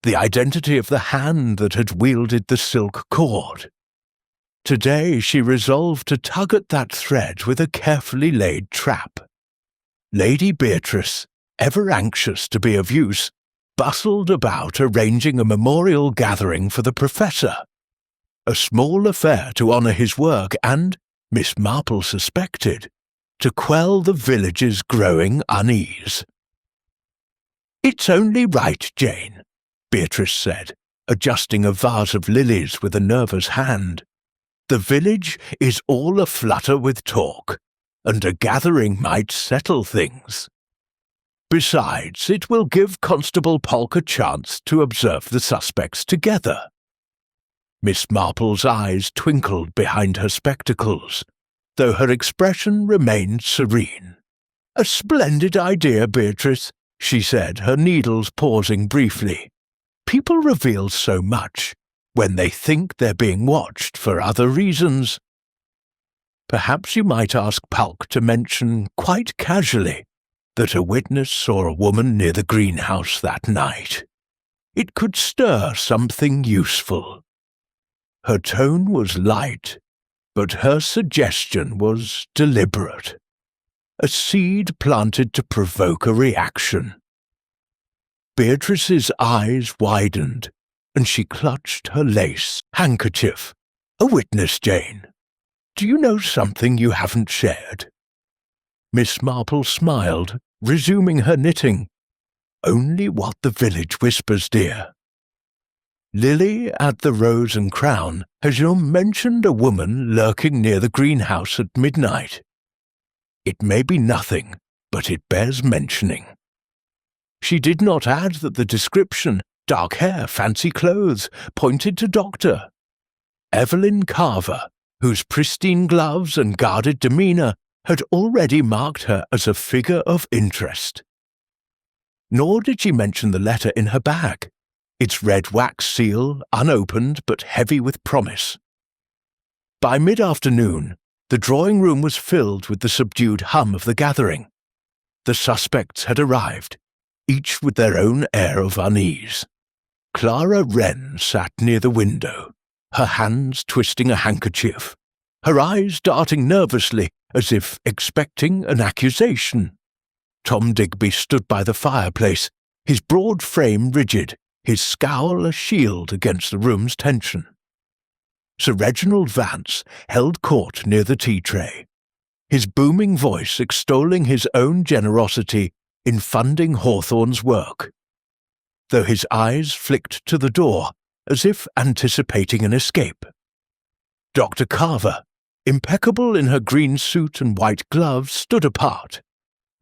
the identity of the hand that had wielded the silk cord. Today she resolved to tug at that thread with a carefully laid trap. Lady Beatrice, ever anxious to be of use, bustled about arranging a memorial gathering for the Professor, a small affair to honour his work and, Miss Marple suspected, to quell the village's growing unease. "It's only right, Jane," Beatrice said, adjusting a vase of lilies with a nervous hand. "The village is all aflutter with talk, and a gathering might settle things. Besides, it will give Constable Polk a chance to observe the suspects together." Miss Marple's eyes twinkled behind her spectacles, though her expression remained serene. "A splendid idea, Beatrice," she said, her needles pausing briefly. "People reveal so much when they think they're being watched for other reasons. Perhaps you might ask Polk to mention, quite casually, that a witness saw a woman near the greenhouse that night. It could stir something useful." Her tone was light, but her suggestion was deliberate. A seed planted to provoke a reaction. Beatrice's eyes widened, and she clutched her lace handkerchief. "A witness, Jane. Do you know something you haven't shared?" Miss Marple smiled, resuming her knitting. "Only what the village whispers, dear. Lily at the Rose and Crown has mentioned a woman lurking near the greenhouse at midnight. It may be nothing, but it bears mentioning." She did not add that the description, dark hair, fancy clothes, pointed to Dr. Evelyn Carver, whose pristine gloves and guarded demeanour had already marked her as a figure of interest. Nor did she mention the letter in her bag, its red wax seal, unopened but heavy with promise. By mid-afternoon, the drawing-room was filled with the subdued hum of the gathering. The suspects had arrived, each with their own air of unease. Clara Wren sat near the window, her hands twisting a handkerchief, her eyes darting nervously as if expecting an accusation. Tom Digby stood by the fireplace, his broad frame rigid, his scowl a shield against the room's tension. Sir Reginald Vance held court near the tea-tray, his booming voice extolling his own generosity in funding Hawthorne's work, though his eyes flicked to the door as if anticipating an escape. Dr. Carver, impeccable in her green suit and white gloves, stood apart,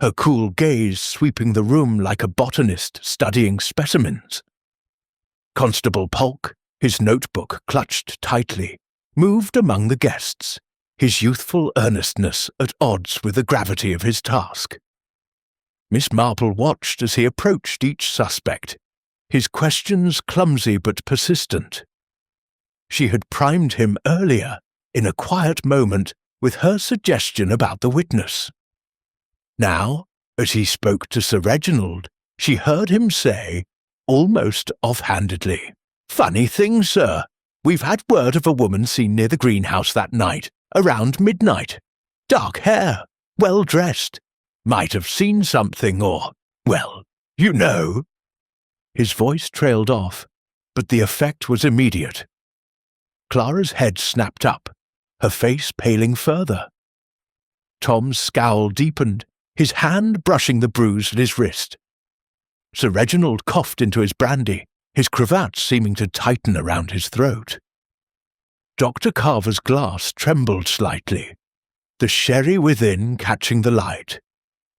her cool gaze sweeping the room like a botanist studying specimens. Constable Polk, his notebook clutched tightly, moved among the guests, his youthful earnestness at odds with the gravity of his task. Miss Marple watched as he approached each suspect, his questions clumsy but persistent. She had primed him earlier, in a quiet moment, with her suggestion about the witness. Now, as he spoke to Sir Reginald, she heard him say, almost offhandedly, "Funny thing, sir. We've had word of a woman seen near the greenhouse that night, around midnight. Dark hair, well dressed. Might have seen something or, well, you know." His voice trailed off, but the effect was immediate. Clara's head snapped up, her face paling further. Tom's scowl deepened, his hand brushing the bruise at his wrist. Sir Reginald coughed into his brandy, his cravat seeming to tighten around his throat. Dr. Carver's glass trembled slightly, the sherry within catching the light,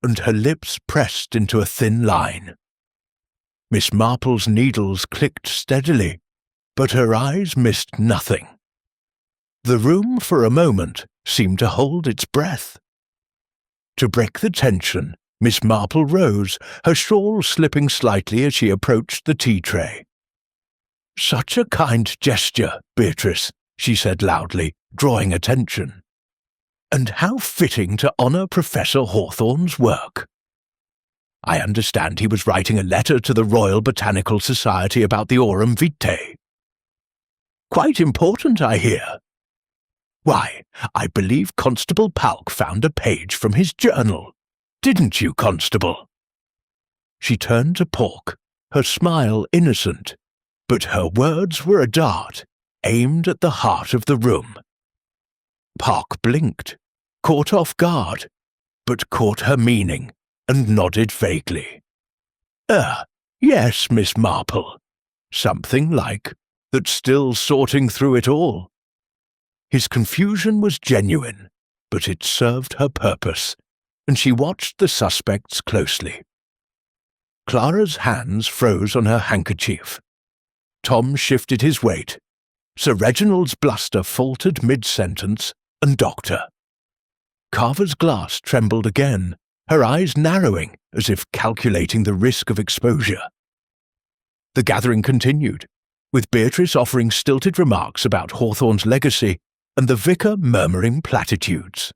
and her lips pressed into a thin line. Miss Marple's needles clicked steadily, but her eyes missed nothing. The room, for a moment, seemed to hold its breath. To break the tension, Miss Marple rose, her shawl slipping slightly as she approached the tea-tray. "Such a kind gesture, Beatrice," she said loudly, drawing attention. "And how fitting to honour Professor Hawthorne's work." I understand he was writing a letter to the Royal Botanical Society about the aurum vitae. Quite important, I hear. Why, I believe Constable Palk found a page from his journal. Didn't you, Constable? She turned to Pork, her smile innocent, but her words were a dart, aimed at the heart of the room. Park blinked, caught off guard, but caught her meaning, and nodded vaguely. Yes, Miss Marple. Something like, that's still sorting through it all. His confusion was genuine, but it served her purpose, and she watched the suspects closely. Clara's hands froze on her handkerchief. Tom shifted his weight. Sir Reginald's bluster faltered mid-sentence, and Doctor. Carver's glass trembled again, her eyes narrowing as if calculating the risk of exposure. The gathering continued, with Beatrice offering stilted remarks about Hawthorne's legacy and the vicar murmuring platitudes.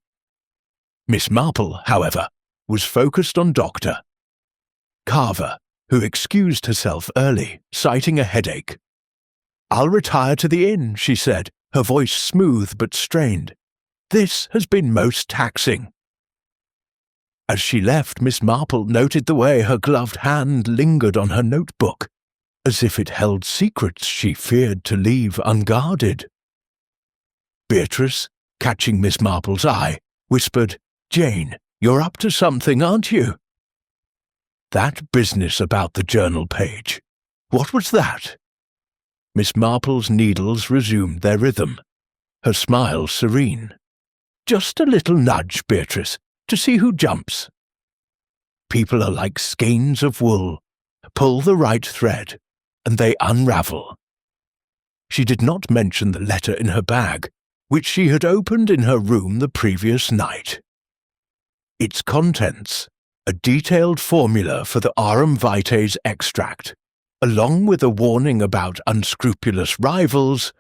Miss Marple, however, was focused on Doctor. Carver, who excused herself early, citing a headache. "I'll retire to the inn," she said, her voice smooth but strained. "This has been most taxing." As she left, Miss Marple noted the way her gloved hand lingered on her notebook, as if it held secrets she feared to leave unguarded. Beatrice, catching Miss Marple's eye, whispered, "Jane, you're up to something, aren't you?" "That business about the journal page. What was that?" Miss Marple's needles resumed their rhythm, her smile serene. "Just a little nudge, Beatrice, to see who jumps. People are like skeins of wool. Pull the right thread, and they unravel." She did not mention the letter in her bag, which she had opened in her room the previous night. Its contents, a detailed formula for the aurum vitae's extract, along with a warning about unscrupulous rivals,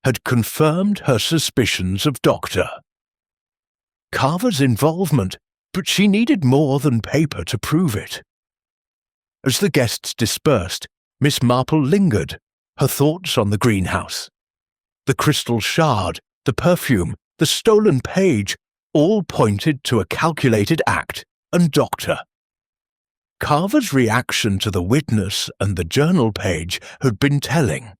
had confirmed her suspicions of Doctor. Carver's involvement, but she needed more than paper to prove it. As the guests dispersed, Miss Marple lingered, her thoughts on the greenhouse. The crystal shard, the perfume, the stolen page, all pointed to a calculated act, and Doctor. Carver's reaction to the witness and the journal page had been telling.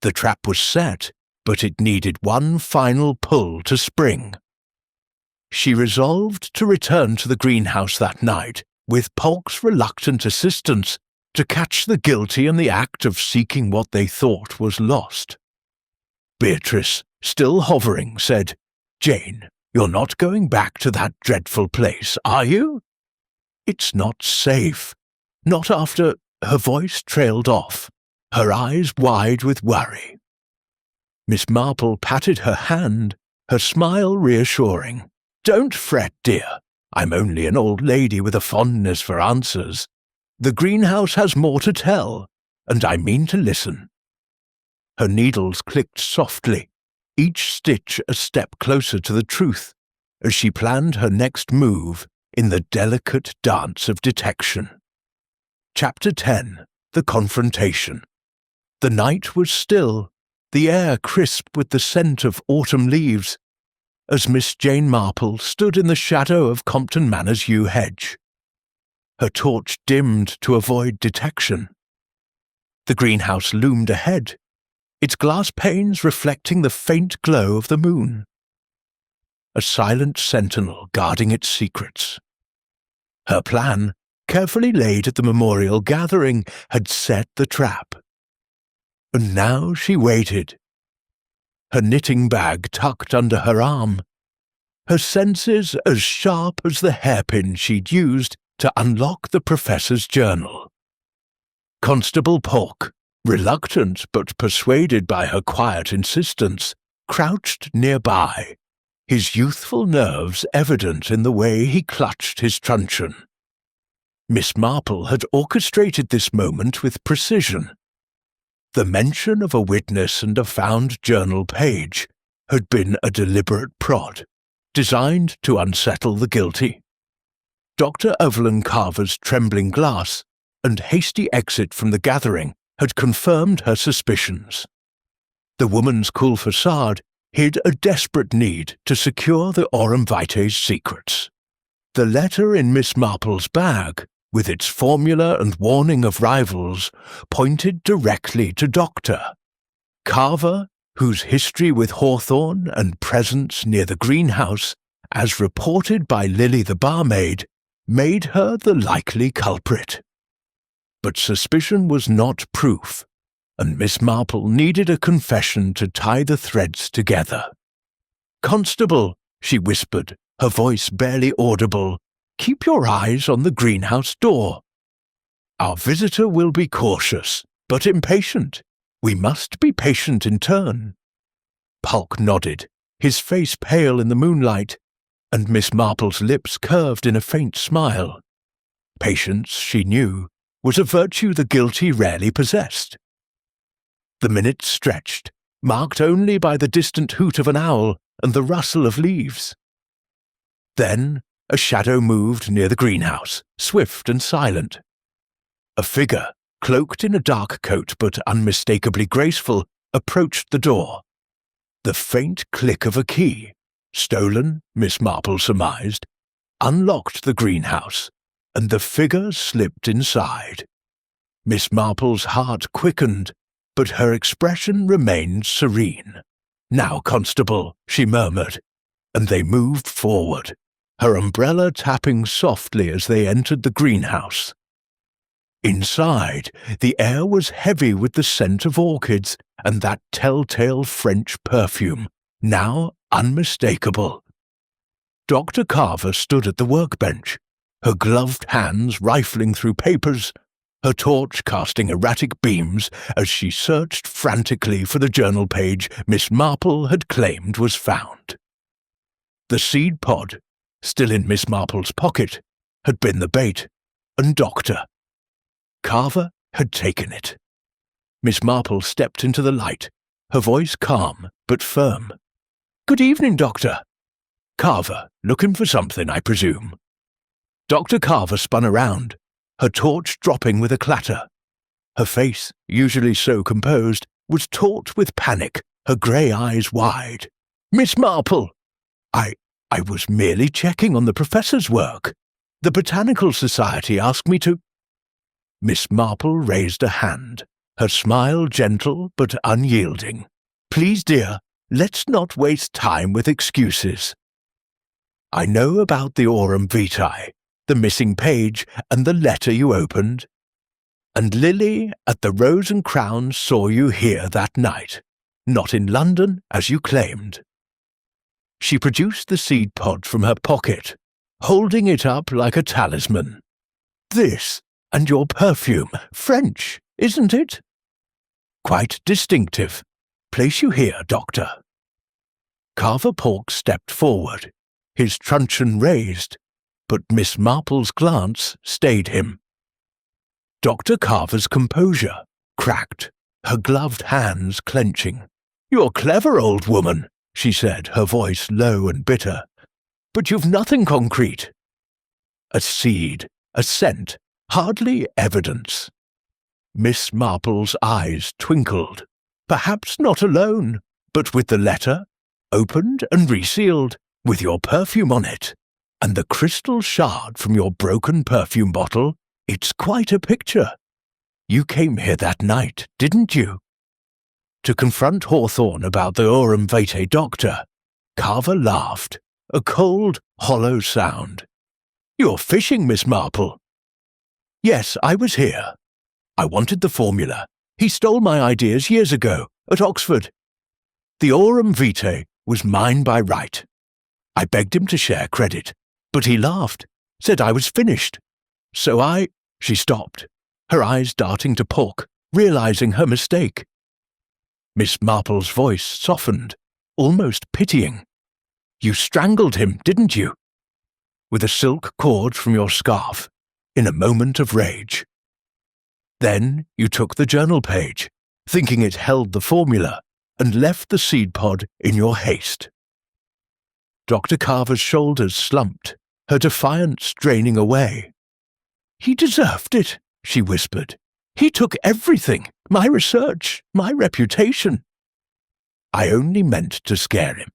The trap was set, but it needed one final pull to spring. She resolved to return to the greenhouse that night, with Polk's reluctant assistance, to catch the guilty in the act of seeking what they thought was lost. Beatrice, still hovering, said, "Jane, you're not going back to that dreadful place, are you?" "It's not safe. Not after—" Her voice trailed off, her eyes wide with worry. Miss Marple patted her hand, her smile reassuring. "Don't fret, dear. I'm only an old lady with a fondness for answers. The greenhouse has more to tell, and I mean to listen." Her needles clicked softly, each stitch a step closer to the truth, as she planned her next move in the delicate dance of detection. Chapter 10. The Confrontation. The night was still, the air crisp with the scent of autumn leaves, as Miss Jane Marple stood in the shadow of Compton Manor's yew hedge. Her torch dimmed to avoid detection. The greenhouse loomed ahead, its glass panes reflecting the faint glow of the moon. A silent sentinel guarding its secrets. Her plan, carefully laid at the memorial gathering, had set the trap. And now she waited, her knitting bag tucked under her arm, her senses as sharp as the hairpin she'd used to unlock the professor's journal. Constable Polk, reluctant but persuaded by her quiet insistence, crouched nearby, his youthful nerves evident in the way he clutched his truncheon. Miss Marple had orchestrated this moment with precision. The mention of a witness and a found journal page had been a deliberate prod, designed to unsettle the guilty. Dr. Evelyn Carver's trembling glass and hasty exit from the gathering had confirmed her suspicions. The woman's cool facade hid a desperate need to secure the Aurum Vitae's secrets. The letter in Miss Marple's bag, with its formula and warning of rivals, pointed directly to Dr. Carver, whose history with Hawthorne and presence near the greenhouse, as reported by Lily the barmaid, made her the likely culprit. But suspicion was not proof, and Miss Marple needed a confession to tie the threads together. "Constable," she whispered, her voice barely audible, "keep your eyes on the greenhouse door. Our visitor will be cautious, but impatient. We must be patient in turn." Polk nodded, his face pale in the moonlight, and Miss Marple's lips curved in a faint smile. Patience, she knew, was a virtue the guilty rarely possessed. The minutes stretched, marked only by the distant hoot of an owl and the rustle of leaves. Then a shadow moved near the greenhouse, swift and silent. A figure, cloaked in a dark coat but unmistakably graceful, approached the door. The faint click of a key, stolen, Miss Marple surmised, unlocked the greenhouse, and the figure slipped inside. Miss Marple's heart quickened, but her expression remained serene. "Now, Constable," she murmured, and they moved forward, her umbrella tapping softly as they entered the greenhouse. Inside, the air was heavy with the scent of orchids and that telltale French perfume, now unmistakable. Dr. Carver stood at the workbench, her gloved hands rifling through papers, her torch casting erratic beams as she searched frantically for the journal page Miss Marple had claimed was found. The seed pod, still in Miss Marple's pocket, had been the bait, and Dr. Carver had taken it. Miss Marple stepped into the light, her voice calm but firm. "Good evening, Doctor." "Carver, looking for something, I presume?" Dr. Carver spun around, her torch dropping with a clatter. Her face, usually so composed, was taut with panic, her grey eyes wide. "Miss Marple! I was merely checking on the professor's work. The Botanical Society asked me to—" Miss Marple raised a hand, her smile gentle but unyielding. "Please, dear, let's not waste time with excuses. I know about the Aurum Vitae, the missing page, and the letter you opened. And Lily at the Rose and Crown saw you here that night, not in London as you claimed." She produced the seed pod from her pocket, holding it up like a talisman. "This, and your perfume, French, isn't it?" "Quite distinctive. Place you here, Doctor." Carver Polk stepped forward, his truncheon raised, but Miss Marple's glance stayed him. Dr. Carver's composure cracked, her gloved hands clenching. "You're clever, old woman," she said, her voice low and bitter. "But you've nothing concrete." A seed, a scent, hardly evidence. Miss Marple's eyes twinkled. "Perhaps not alone, but with the letter, opened and resealed, with your perfume on it, and the crystal shard from your broken perfume bottle, it's quite a picture. You came here that night, didn't you?" To confront Hawthorne about the Aurum Vitae Doctor, Carver laughed, a cold, hollow sound. "You're fishing, Miss Marple." "Yes, I was here. I wanted the formula. He stole my ideas years ago, at Oxford. The Aurum Vitae was mine by right. I begged him to share credit, but he laughed, said I was finished. So I—" She stopped, her eyes darting to Polk, realizing her mistake. Miss Marple's voice softened, almost pitying. "You strangled him, didn't you? With a silk cord from your scarf, in a moment of rage. Then you took the journal page, thinking it held the formula, and left the seed pod in your haste." Dr. Carver's shoulders slumped, her defiance draining away. "He deserved it," she whispered. "He took everything, my research, my reputation. I only meant to scare him,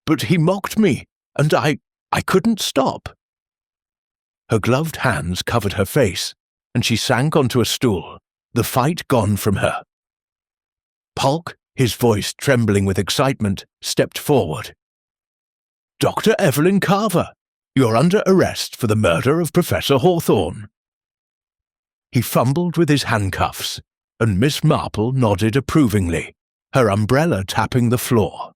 but he mocked me, and I couldn't stop." Her gloved hands covered her face, and she sank onto a stool, the fight gone from her. Polk, his voice trembling with excitement, stepped forward. "Dr. Evelyn Carver, you're under arrest for the murder of Professor Hawthorne." He fumbled with his handcuffs, and Miss Marple nodded approvingly, her umbrella tapping the floor.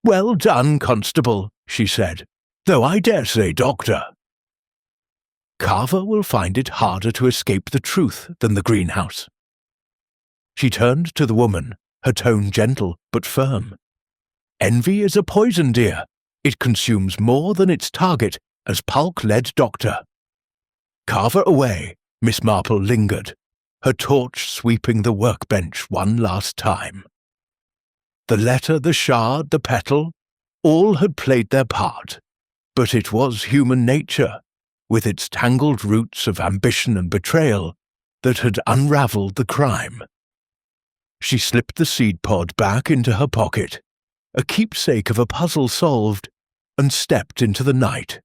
"Well done, Constable," she said, "though I dare say, Doctor." Carver will find it harder to escape the truth than the greenhouse. She turned to the woman, her tone gentle but firm. "Envy is a poison, dear. It consumes more than its target, as Polk led Doctor." Carver away, Miss Marple lingered, her torch sweeping the workbench one last time. The letter, the shard, the petal, all had played their part, but it was human nature, with its tangled roots of ambition and betrayal, that had unravelled the crime. She slipped the seed pod back into her pocket, a keepsake of a puzzle solved, and stepped into the night,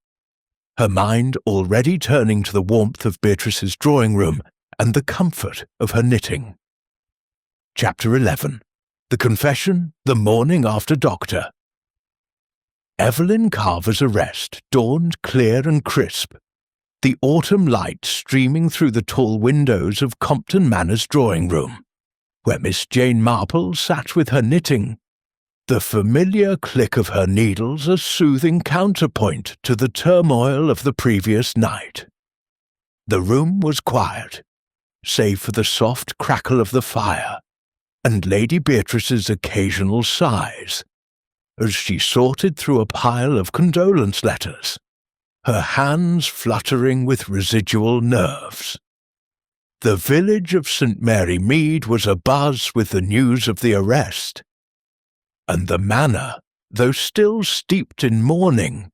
her mind already turning to the warmth of Beatrice's drawing room and the comfort of her knitting. Chapter 11. The Confession, the Morning After Doctor. Evelyn Carver's arrest dawned clear and crisp, the autumn light streaming through the tall windows of Compton Manor's drawing room, where Miss Jane Marple sat with her knitting, the familiar click of her needles a soothing counterpoint to the turmoil of the previous night. The room was quiet, save for the soft crackle of the fire, and Lady Beatrice's occasional sighs, as she sorted through a pile of condolence letters, her hands fluttering with residual nerves. The village of St. Mary Mead was abuzz with the news of the arrest, and the manor, though still steeped in mourning,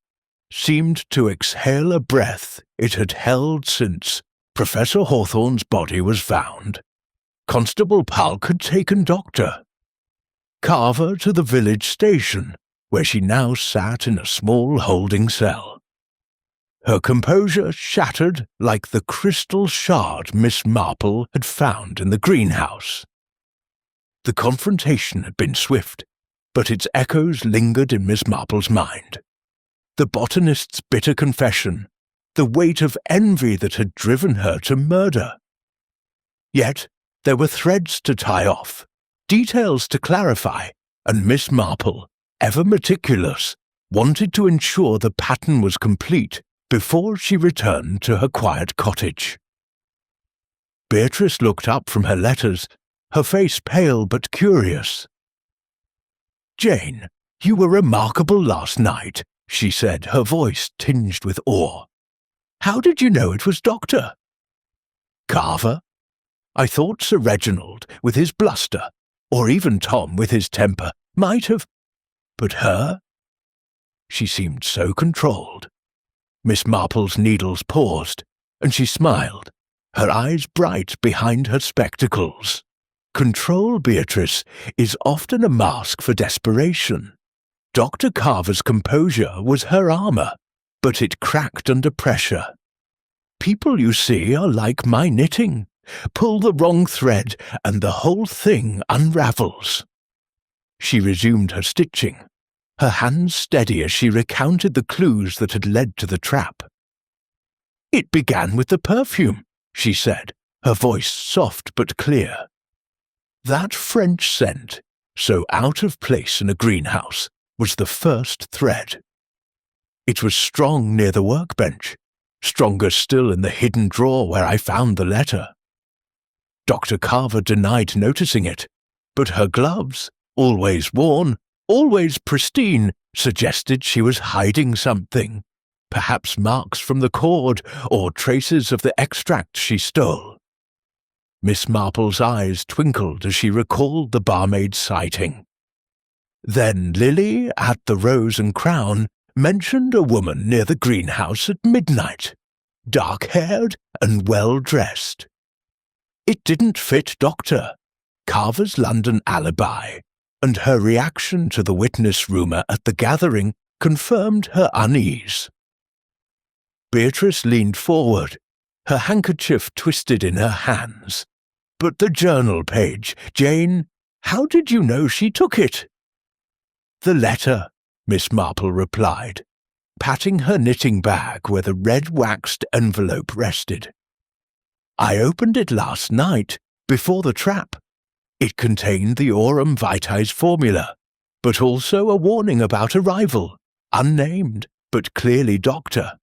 seemed to exhale a breath it had held since Professor Hawthorne's body was found. Constable Polk had taken Doctor Carver to the village station, where she now sat in a small holding cell, her composure shattered like the crystal shard Miss Marple had found in the greenhouse. The confrontation had been swift, but its echoes lingered in Miss Marple's mind. The botanist's bitter confession, the weight of envy that had driven her to murder. Yet there were threads to tie off, details to clarify, and Miss Marple, ever meticulous, wanted to ensure the pattern was complete before she returned to her quiet cottage. Beatrice looked up from her letters, her face pale but curious. "Jane, you were remarkable last night," she said, her voice tinged with awe. "How did you know it was Doctor?" "Carver? I thought Sir Reginald, with his bluster, or even Tom with his temper, might have... But her?" She seemed so controlled. Miss Marple's needles paused, and she smiled, her eyes bright behind her spectacles. Control, Beatrice, is often a mask for desperation. Dr. Carver's composure was her armour, but it cracked under pressure. People, you see, are like my knitting. Pull the wrong thread, and the whole thing unravels. She resumed her stitching, her hands steady as she recounted the clues that had led to the trap. "It began with the perfume," she said, her voice soft but clear. That French scent, so out of place in a greenhouse, was the first thread. It was strong near the workbench, stronger still in the hidden drawer where I found the letter. Dr. Carver denied noticing it, but her gloves, always worn, always pristine, suggested she was hiding something, perhaps marks from the cord or traces of the extract she stole. Miss Marple's eyes twinkled as she recalled the barmaid's sighting. Then Lily, at the Rose and Crown, mentioned a woman near the greenhouse at midnight, dark-haired and well-dressed. It didn't fit Dr. Carver's London alibi, and her reaction to the witness rumour at the gathering confirmed her unease. Beatrice leaned forward, her handkerchief twisted in her hands. "But the journal page, Jane, how did you know she took it?" "The letter," Miss Marple replied, patting her knitting bag where the red waxed envelope rested. "I opened it last night, before the trap. It contained the Aurum Vitae's formula, but also a warning about arrival, unnamed, but clearly Dr.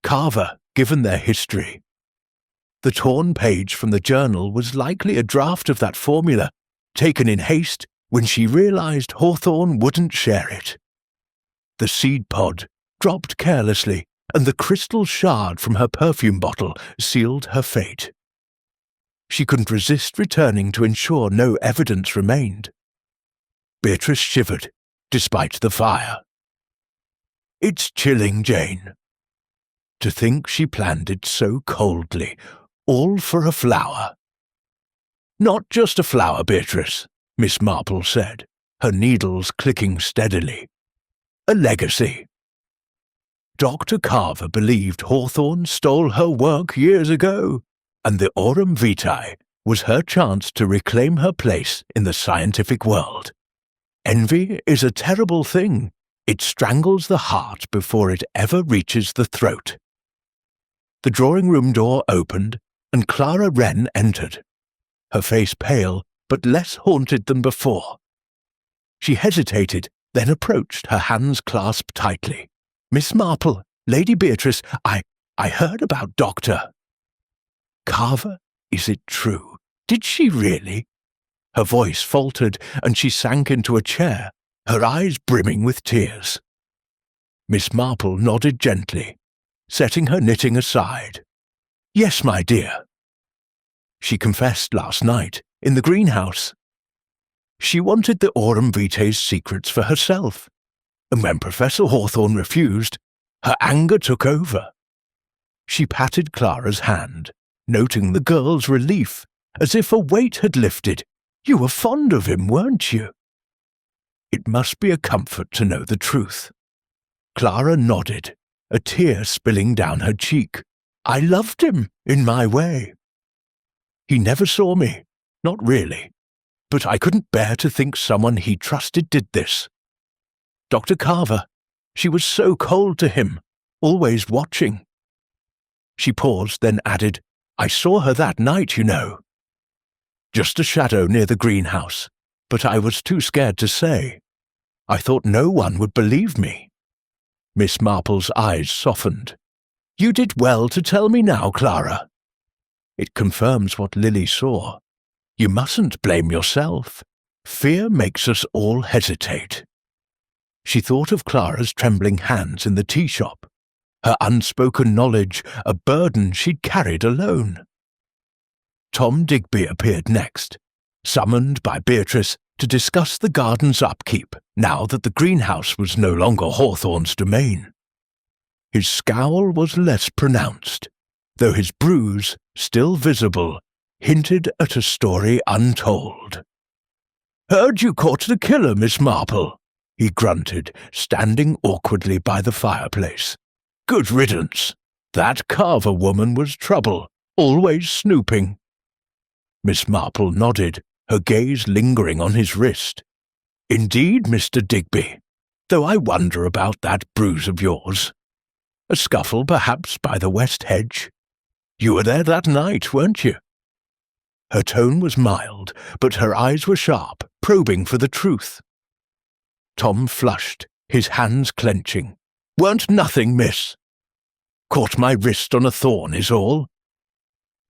Carver, given their history. The torn page from the journal was likely a draft of that formula, taken in haste when she realized Hawthorne wouldn't share it. The seed pod dropped carelessly, and the crystal shard from her perfume bottle sealed her fate. She couldn't resist returning to ensure no evidence remained. Beatrice shivered, despite the fire. "It's chilling, Jane. To think she planned it so coldly, all for a flower." "Not just a flower, Beatrice," Miss Marple said, her needles clicking steadily. "A legacy. Dr. Carver believed Hawthorne stole her work years ago, and the Aurum Vitae was her chance to reclaim her place in the scientific world. Envy is a terrible thing. It strangles the heart before it ever reaches the throat." The drawing-room door opened, and Clara Wren entered, her face pale but less haunted than before. She hesitated, then approached, her hands clasped tightly. "Miss Marple, Lady Beatrice, I heard about Dr. Carver. Is it true? Did she really?" Her voice faltered, and she sank into a chair, her eyes brimming with tears. Miss Marple nodded gently, setting her knitting aside. "Yes, my dear. She confessed last night, in the greenhouse. She wanted the Aurum Vitae's secrets for herself, and when Professor Hawthorne refused, her anger took over." She patted Clara's hand, noting the girl's relief, as if a weight had lifted. "You were fond of him, weren't you?" "It must be a comfort to know the truth." Clara nodded, a tear spilling down her cheek. "I loved him, in my way. He never saw me, not really, but I couldn't bear to think someone he trusted did this. Dr. Carver, she was so cold to him, always watching." She paused, then added, "I saw her that night, you know. Just a shadow near the greenhouse, but I was too scared to say. I thought no one would believe me." Miss Marple's eyes softened. "You did well to tell me now, Clara. It confirms what Lily saw. You mustn't blame yourself. Fear makes us all hesitate." She thought of Clara's trembling hands in the tea shop, her unspoken knowledge a burden she'd carried alone. Tom Digby appeared next, summoned by Beatrice to discuss the garden's upkeep now that the greenhouse was no longer Hawthorne's domain. His scowl was less pronounced, though his bruise, still visible, hinted at a story untold. "Heard you caught the killer, Miss Marple," he grunted, standing awkwardly by the fireplace. "Good riddance. That Carver woman was trouble, always snooping." Miss Marple nodded, her gaze lingering on his wrist. "Indeed, Mr. Digby, though I wonder about that bruise of yours. A scuffle, perhaps, by the west hedge. You were there that night, weren't you?" Her tone was mild, but her eyes were sharp, probing for the truth. Tom flushed, his hands clenching. "Weren't nothing, miss. Caught my wrist on a thorn is all.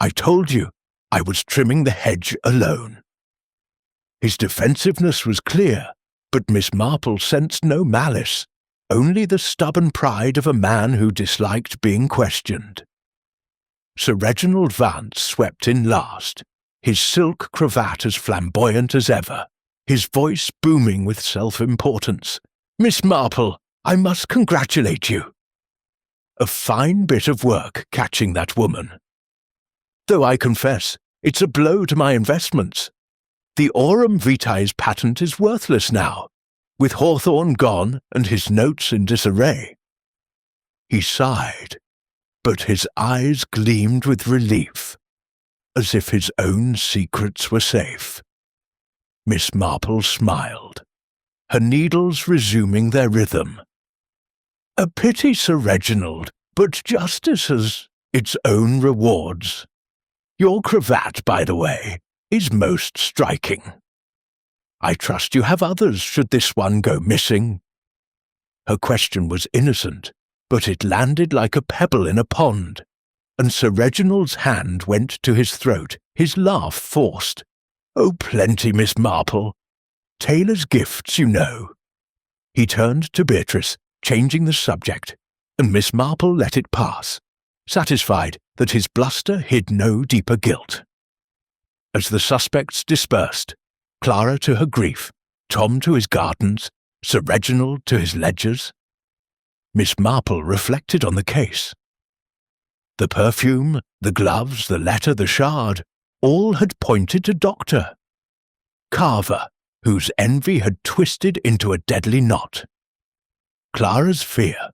I told you I was trimming the hedge alone." His defensiveness was clear, but Miss Marple sensed no malice, only the stubborn pride of a man who disliked being questioned. Sir Reginald Vance swept in last, his silk cravat as flamboyant as ever, his voice booming with self-importance. "Miss Marple, I must congratulate you. A fine bit of work catching that woman. Though I confess, it's a blow to my investments. The aurum vitae's patent is worthless now, with Hawthorne gone and his notes in disarray. He sighed, but his eyes gleamed with relief, as if his own secrets were safe. Miss Marple smiled, her needles resuming their rhythm. A pity, Sir Reginald, but justice has its own rewards. Your cravat, by the way, is most striking. I trust you have others should this one go missing. Her question was innocent, but it landed like a pebble in a pond, and Sir Reginald's hand went to his throat, his laugh forced. Oh, plenty, Miss Marple. Tailor's gifts, you know. He turned to Beatrice, changing the subject, and Miss Marple let it pass, satisfied that his bluster hid no deeper guilt. As the suspects dispersed, Clara to her grief, Tom to his gardens, Sir Reginald to his ledgers, Miss Marple reflected on the case. The perfume, the gloves, the letter, the shard, all had pointed to Doctor Carver, whose envy had twisted into a deadly knot. Clara's fear,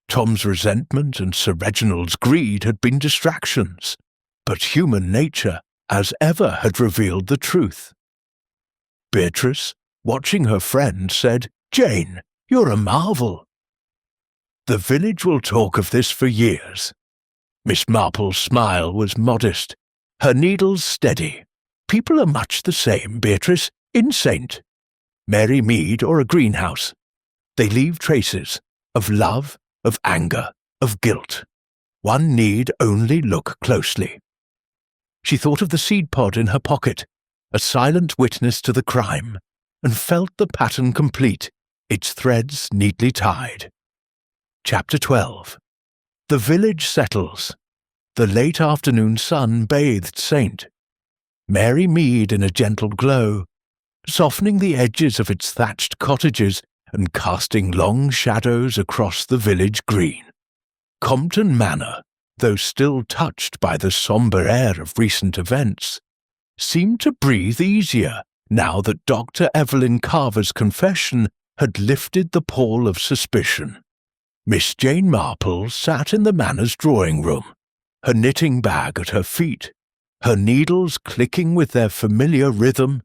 Tom's resentment, and Sir Reginald's greed had been distractions, but human nature, as ever, had revealed the truth. Beatrice, watching her friend, said, "Jane, you're a marvel." The village will talk of this for years. Miss Marple's smile was modest, her needles steady. People are much the same, Beatrice, in St. Mary Mead or a greenhouse. They leave traces of love, of anger, of guilt. One need only look closely. She thought of the seed pod in her pocket, a silent witness to the crime, and felt the pattern complete, its threads neatly tied. Chapter 12. The village settles. The late afternoon sun bathed St. Mary Mead in a gentle glow, softening the edges of its thatched cottages and casting long shadows across the village green. Compton Manor, though still touched by the sombre air of recent events, seemed to breathe easier now that Dr. Evelyn Carver's confession had lifted the pall of suspicion. Miss Jane Marple sat in the manor's drawing-room, her knitting bag at her feet, her needles clicking with their familiar rhythm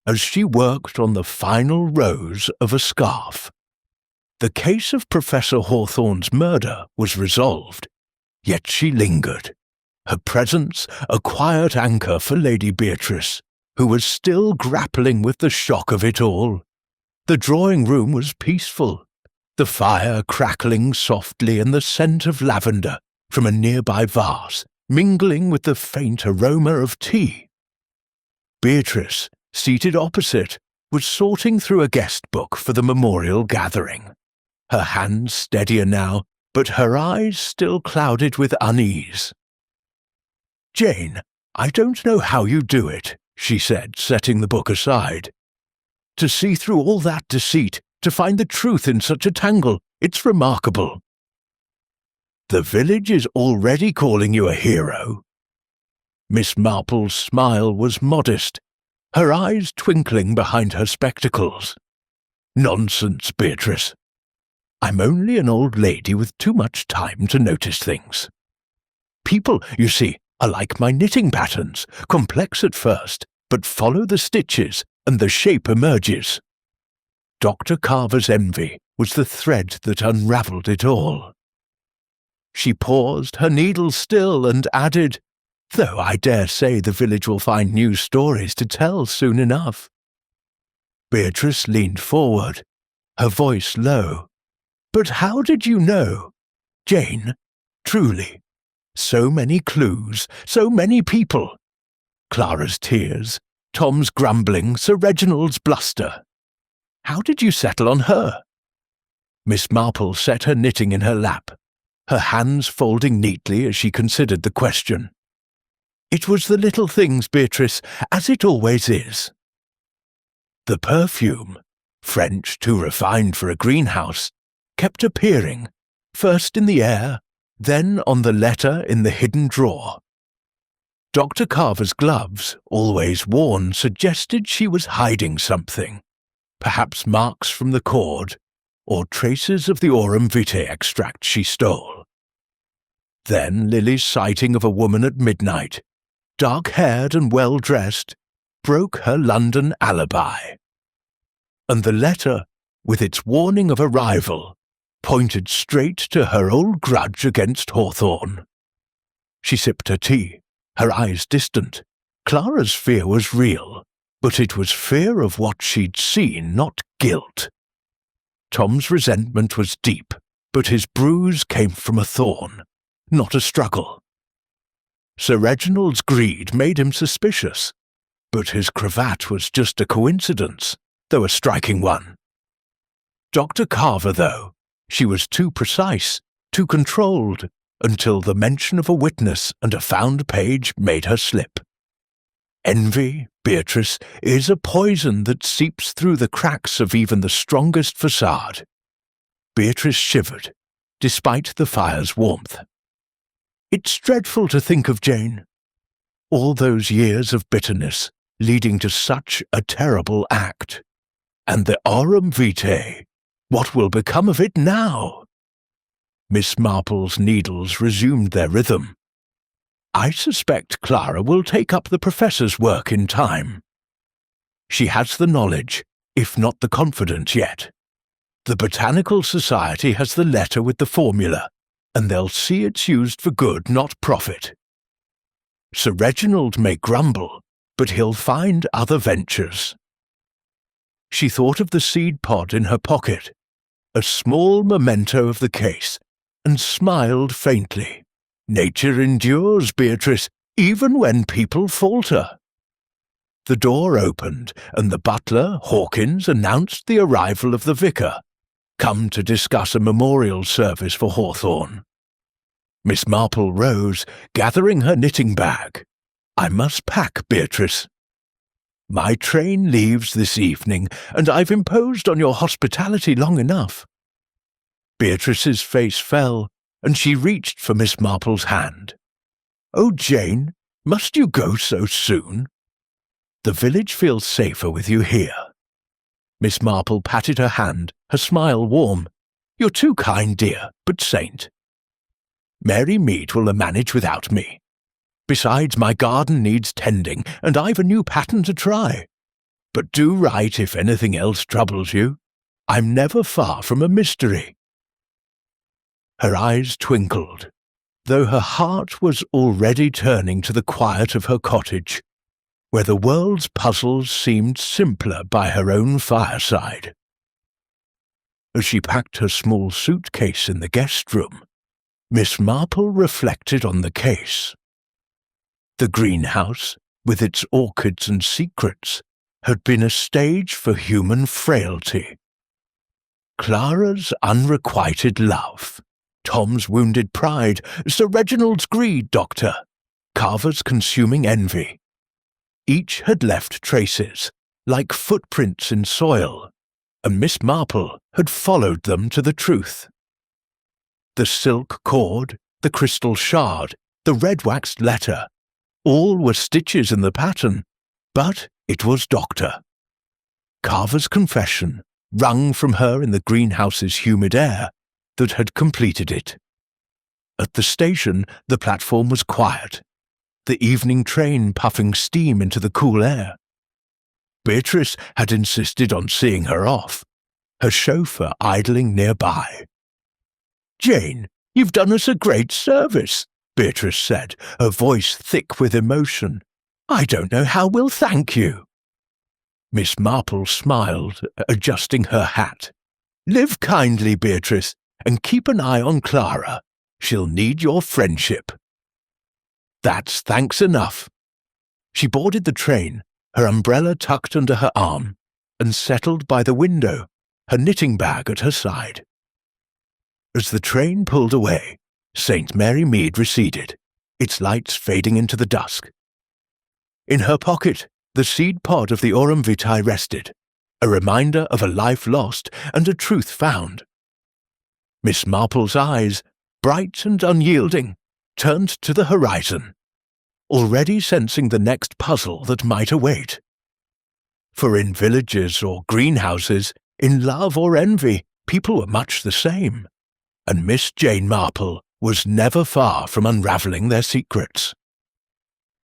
as she worked on the final rows of a scarf. The case of Professor Hawthorne's murder was resolved, yet she lingered, her presence a quiet anchor for Lady Beatrice, who was still grappling with the shock of it all. The drawing-room was peaceful, the fire crackling softly and the scent of lavender from a nearby vase mingling with the faint aroma of tea. Beatrice, seated opposite, was sorting through a guest book for the memorial gathering, her hands steadier now, but her eyes still clouded with unease. "Jane, I don't know how you do it," she said, setting the book aside. "To see through all that deceit, to find the truth in such a tangle, it's remarkable." "The village is already calling you a hero." Miss Marple's smile was modest, her eyes twinkling behind her spectacles. "Nonsense, Beatrice. I'm only an old lady with too much time to notice things. People, you see, are like my knitting patterns, complex at first, but follow the stitches and the shape emerges." Dr. Carver's envy was the thread that unravelled it all. She paused, her needle still, and added, "Though I dare say the village will find new stories to tell soon enough." Beatrice leaned forward, her voice low. "But how did you know? Jane, truly, so many clues, so many people. Clara's tears, Tom's grumbling, Sir Reginald's bluster. How did you settle on her?" Miss Marple set her knitting in her lap, her hands folding neatly as she considered the question. "It was the little things, Beatrice, as it always is. The perfume, French too refined for a greenhouse, kept appearing, first in the air, then on the letter in the hidden drawer. Dr. Carver's gloves, always worn, suggested she was hiding something, perhaps marks from the cord, or traces of the aurum vitae extract she stole. Then Lily's sighting of a woman at midnight, dark-haired and well-dressed, broke her London alibi. And the letter, with its warning of arrival, pointed straight to her old grudge against Hawthorne. She sipped her tea, her eyes distant. Clara's fear was real, but it was fear of what she'd seen, not guilt. Tom's resentment was deep, but his bruise came from a thorn, not a struggle. Sir Reginald's greed made him suspicious, but his cravat was just a coincidence, though a striking one. Dr. Carver, though, she was too precise, too controlled, until the mention of a witness and a found page made her slip. Envy, Beatrice, is a poison that seeps through the cracks of even the strongest facade. Beatrice shivered, despite the fire's warmth. It's dreadful to think of, Jane. All those years of bitterness leading to such a terrible act. And the aurum vitae, what will become of it now? Miss Marple's needles resumed their rhythm. I suspect Clara will take up the professor's work in time. She has the knowledge, if not the confidence yet. The Botanical Society has the letter with the formula, and they'll see it's used for good, not profit. Sir Reginald may grumble, but he'll find other ventures. She thought of the seed pod in her pocket, a small memento of the case, and smiled faintly. Nature endures, Beatrice, even when people falter. The door opened, and the butler, Hawkins, announced the arrival of the vicar, come to discuss a memorial service for Hawthorne. Miss Marple rose, gathering her knitting bag. I must pack, Beatrice. My train leaves this evening, and I've imposed on your hospitality long enough. Beatrice's face fell, and she reached for Miss Marple's hand. Oh, Jane, must you go so soon? The village feels safer with you here. Miss Marple patted her hand, her smile warm. You're too kind, dear, but saint. Mary Mead will manage without me. Besides, my garden needs tending, and I've a new pattern to try. But do write if anything else troubles you. I'm never far from a mystery. Her eyes twinkled, though her heart was already turning to the quiet of her cottage, where the world's puzzles seemed simpler by her own fireside. As she packed her small suitcase in the guest room, Miss Marple reflected on the case. The greenhouse, with its orchids and secrets, had been a stage for human frailty. Clara's unrequited love, Tom's wounded pride, Sir Reginald's greed, Doctor, Carver's consuming envy. Each had left traces, like footprints in soil, and Miss Marple had followed them to the truth. The silk cord, the crystal shard, the red-waxed letter, all were stitches in the pattern, but it was Doctor. Carver's confession, wrung from her in the greenhouse's humid air, that had completed it. At the station, the platform was quiet, the evening train puffing steam into the cool air. Beatrice had insisted on seeing her off, her chauffeur idling nearby. Jane, you've done us a great service, Beatrice said, her voice thick with emotion. I don't know how we'll thank you. Miss Marple smiled, adjusting her hat. Live kindly, Beatrice, and keep an eye on Clara. She'll need your friendship. That's thanks enough. She boarded the train, her umbrella tucked under her arm, and settled by the window, her knitting bag at her side. As the train pulled away, St. Mary Mead receded, its lights fading into the dusk. In her pocket, the seed pod of the aurum vitae rested, a reminder of a life lost and a truth found. Miss Marple's eyes, bright and unyielding, turned to the horizon, already sensing the next puzzle that might await. For in villages or greenhouses, in love or envy, people were much the same, and Miss Jane Marple was never far from unravelling their secrets.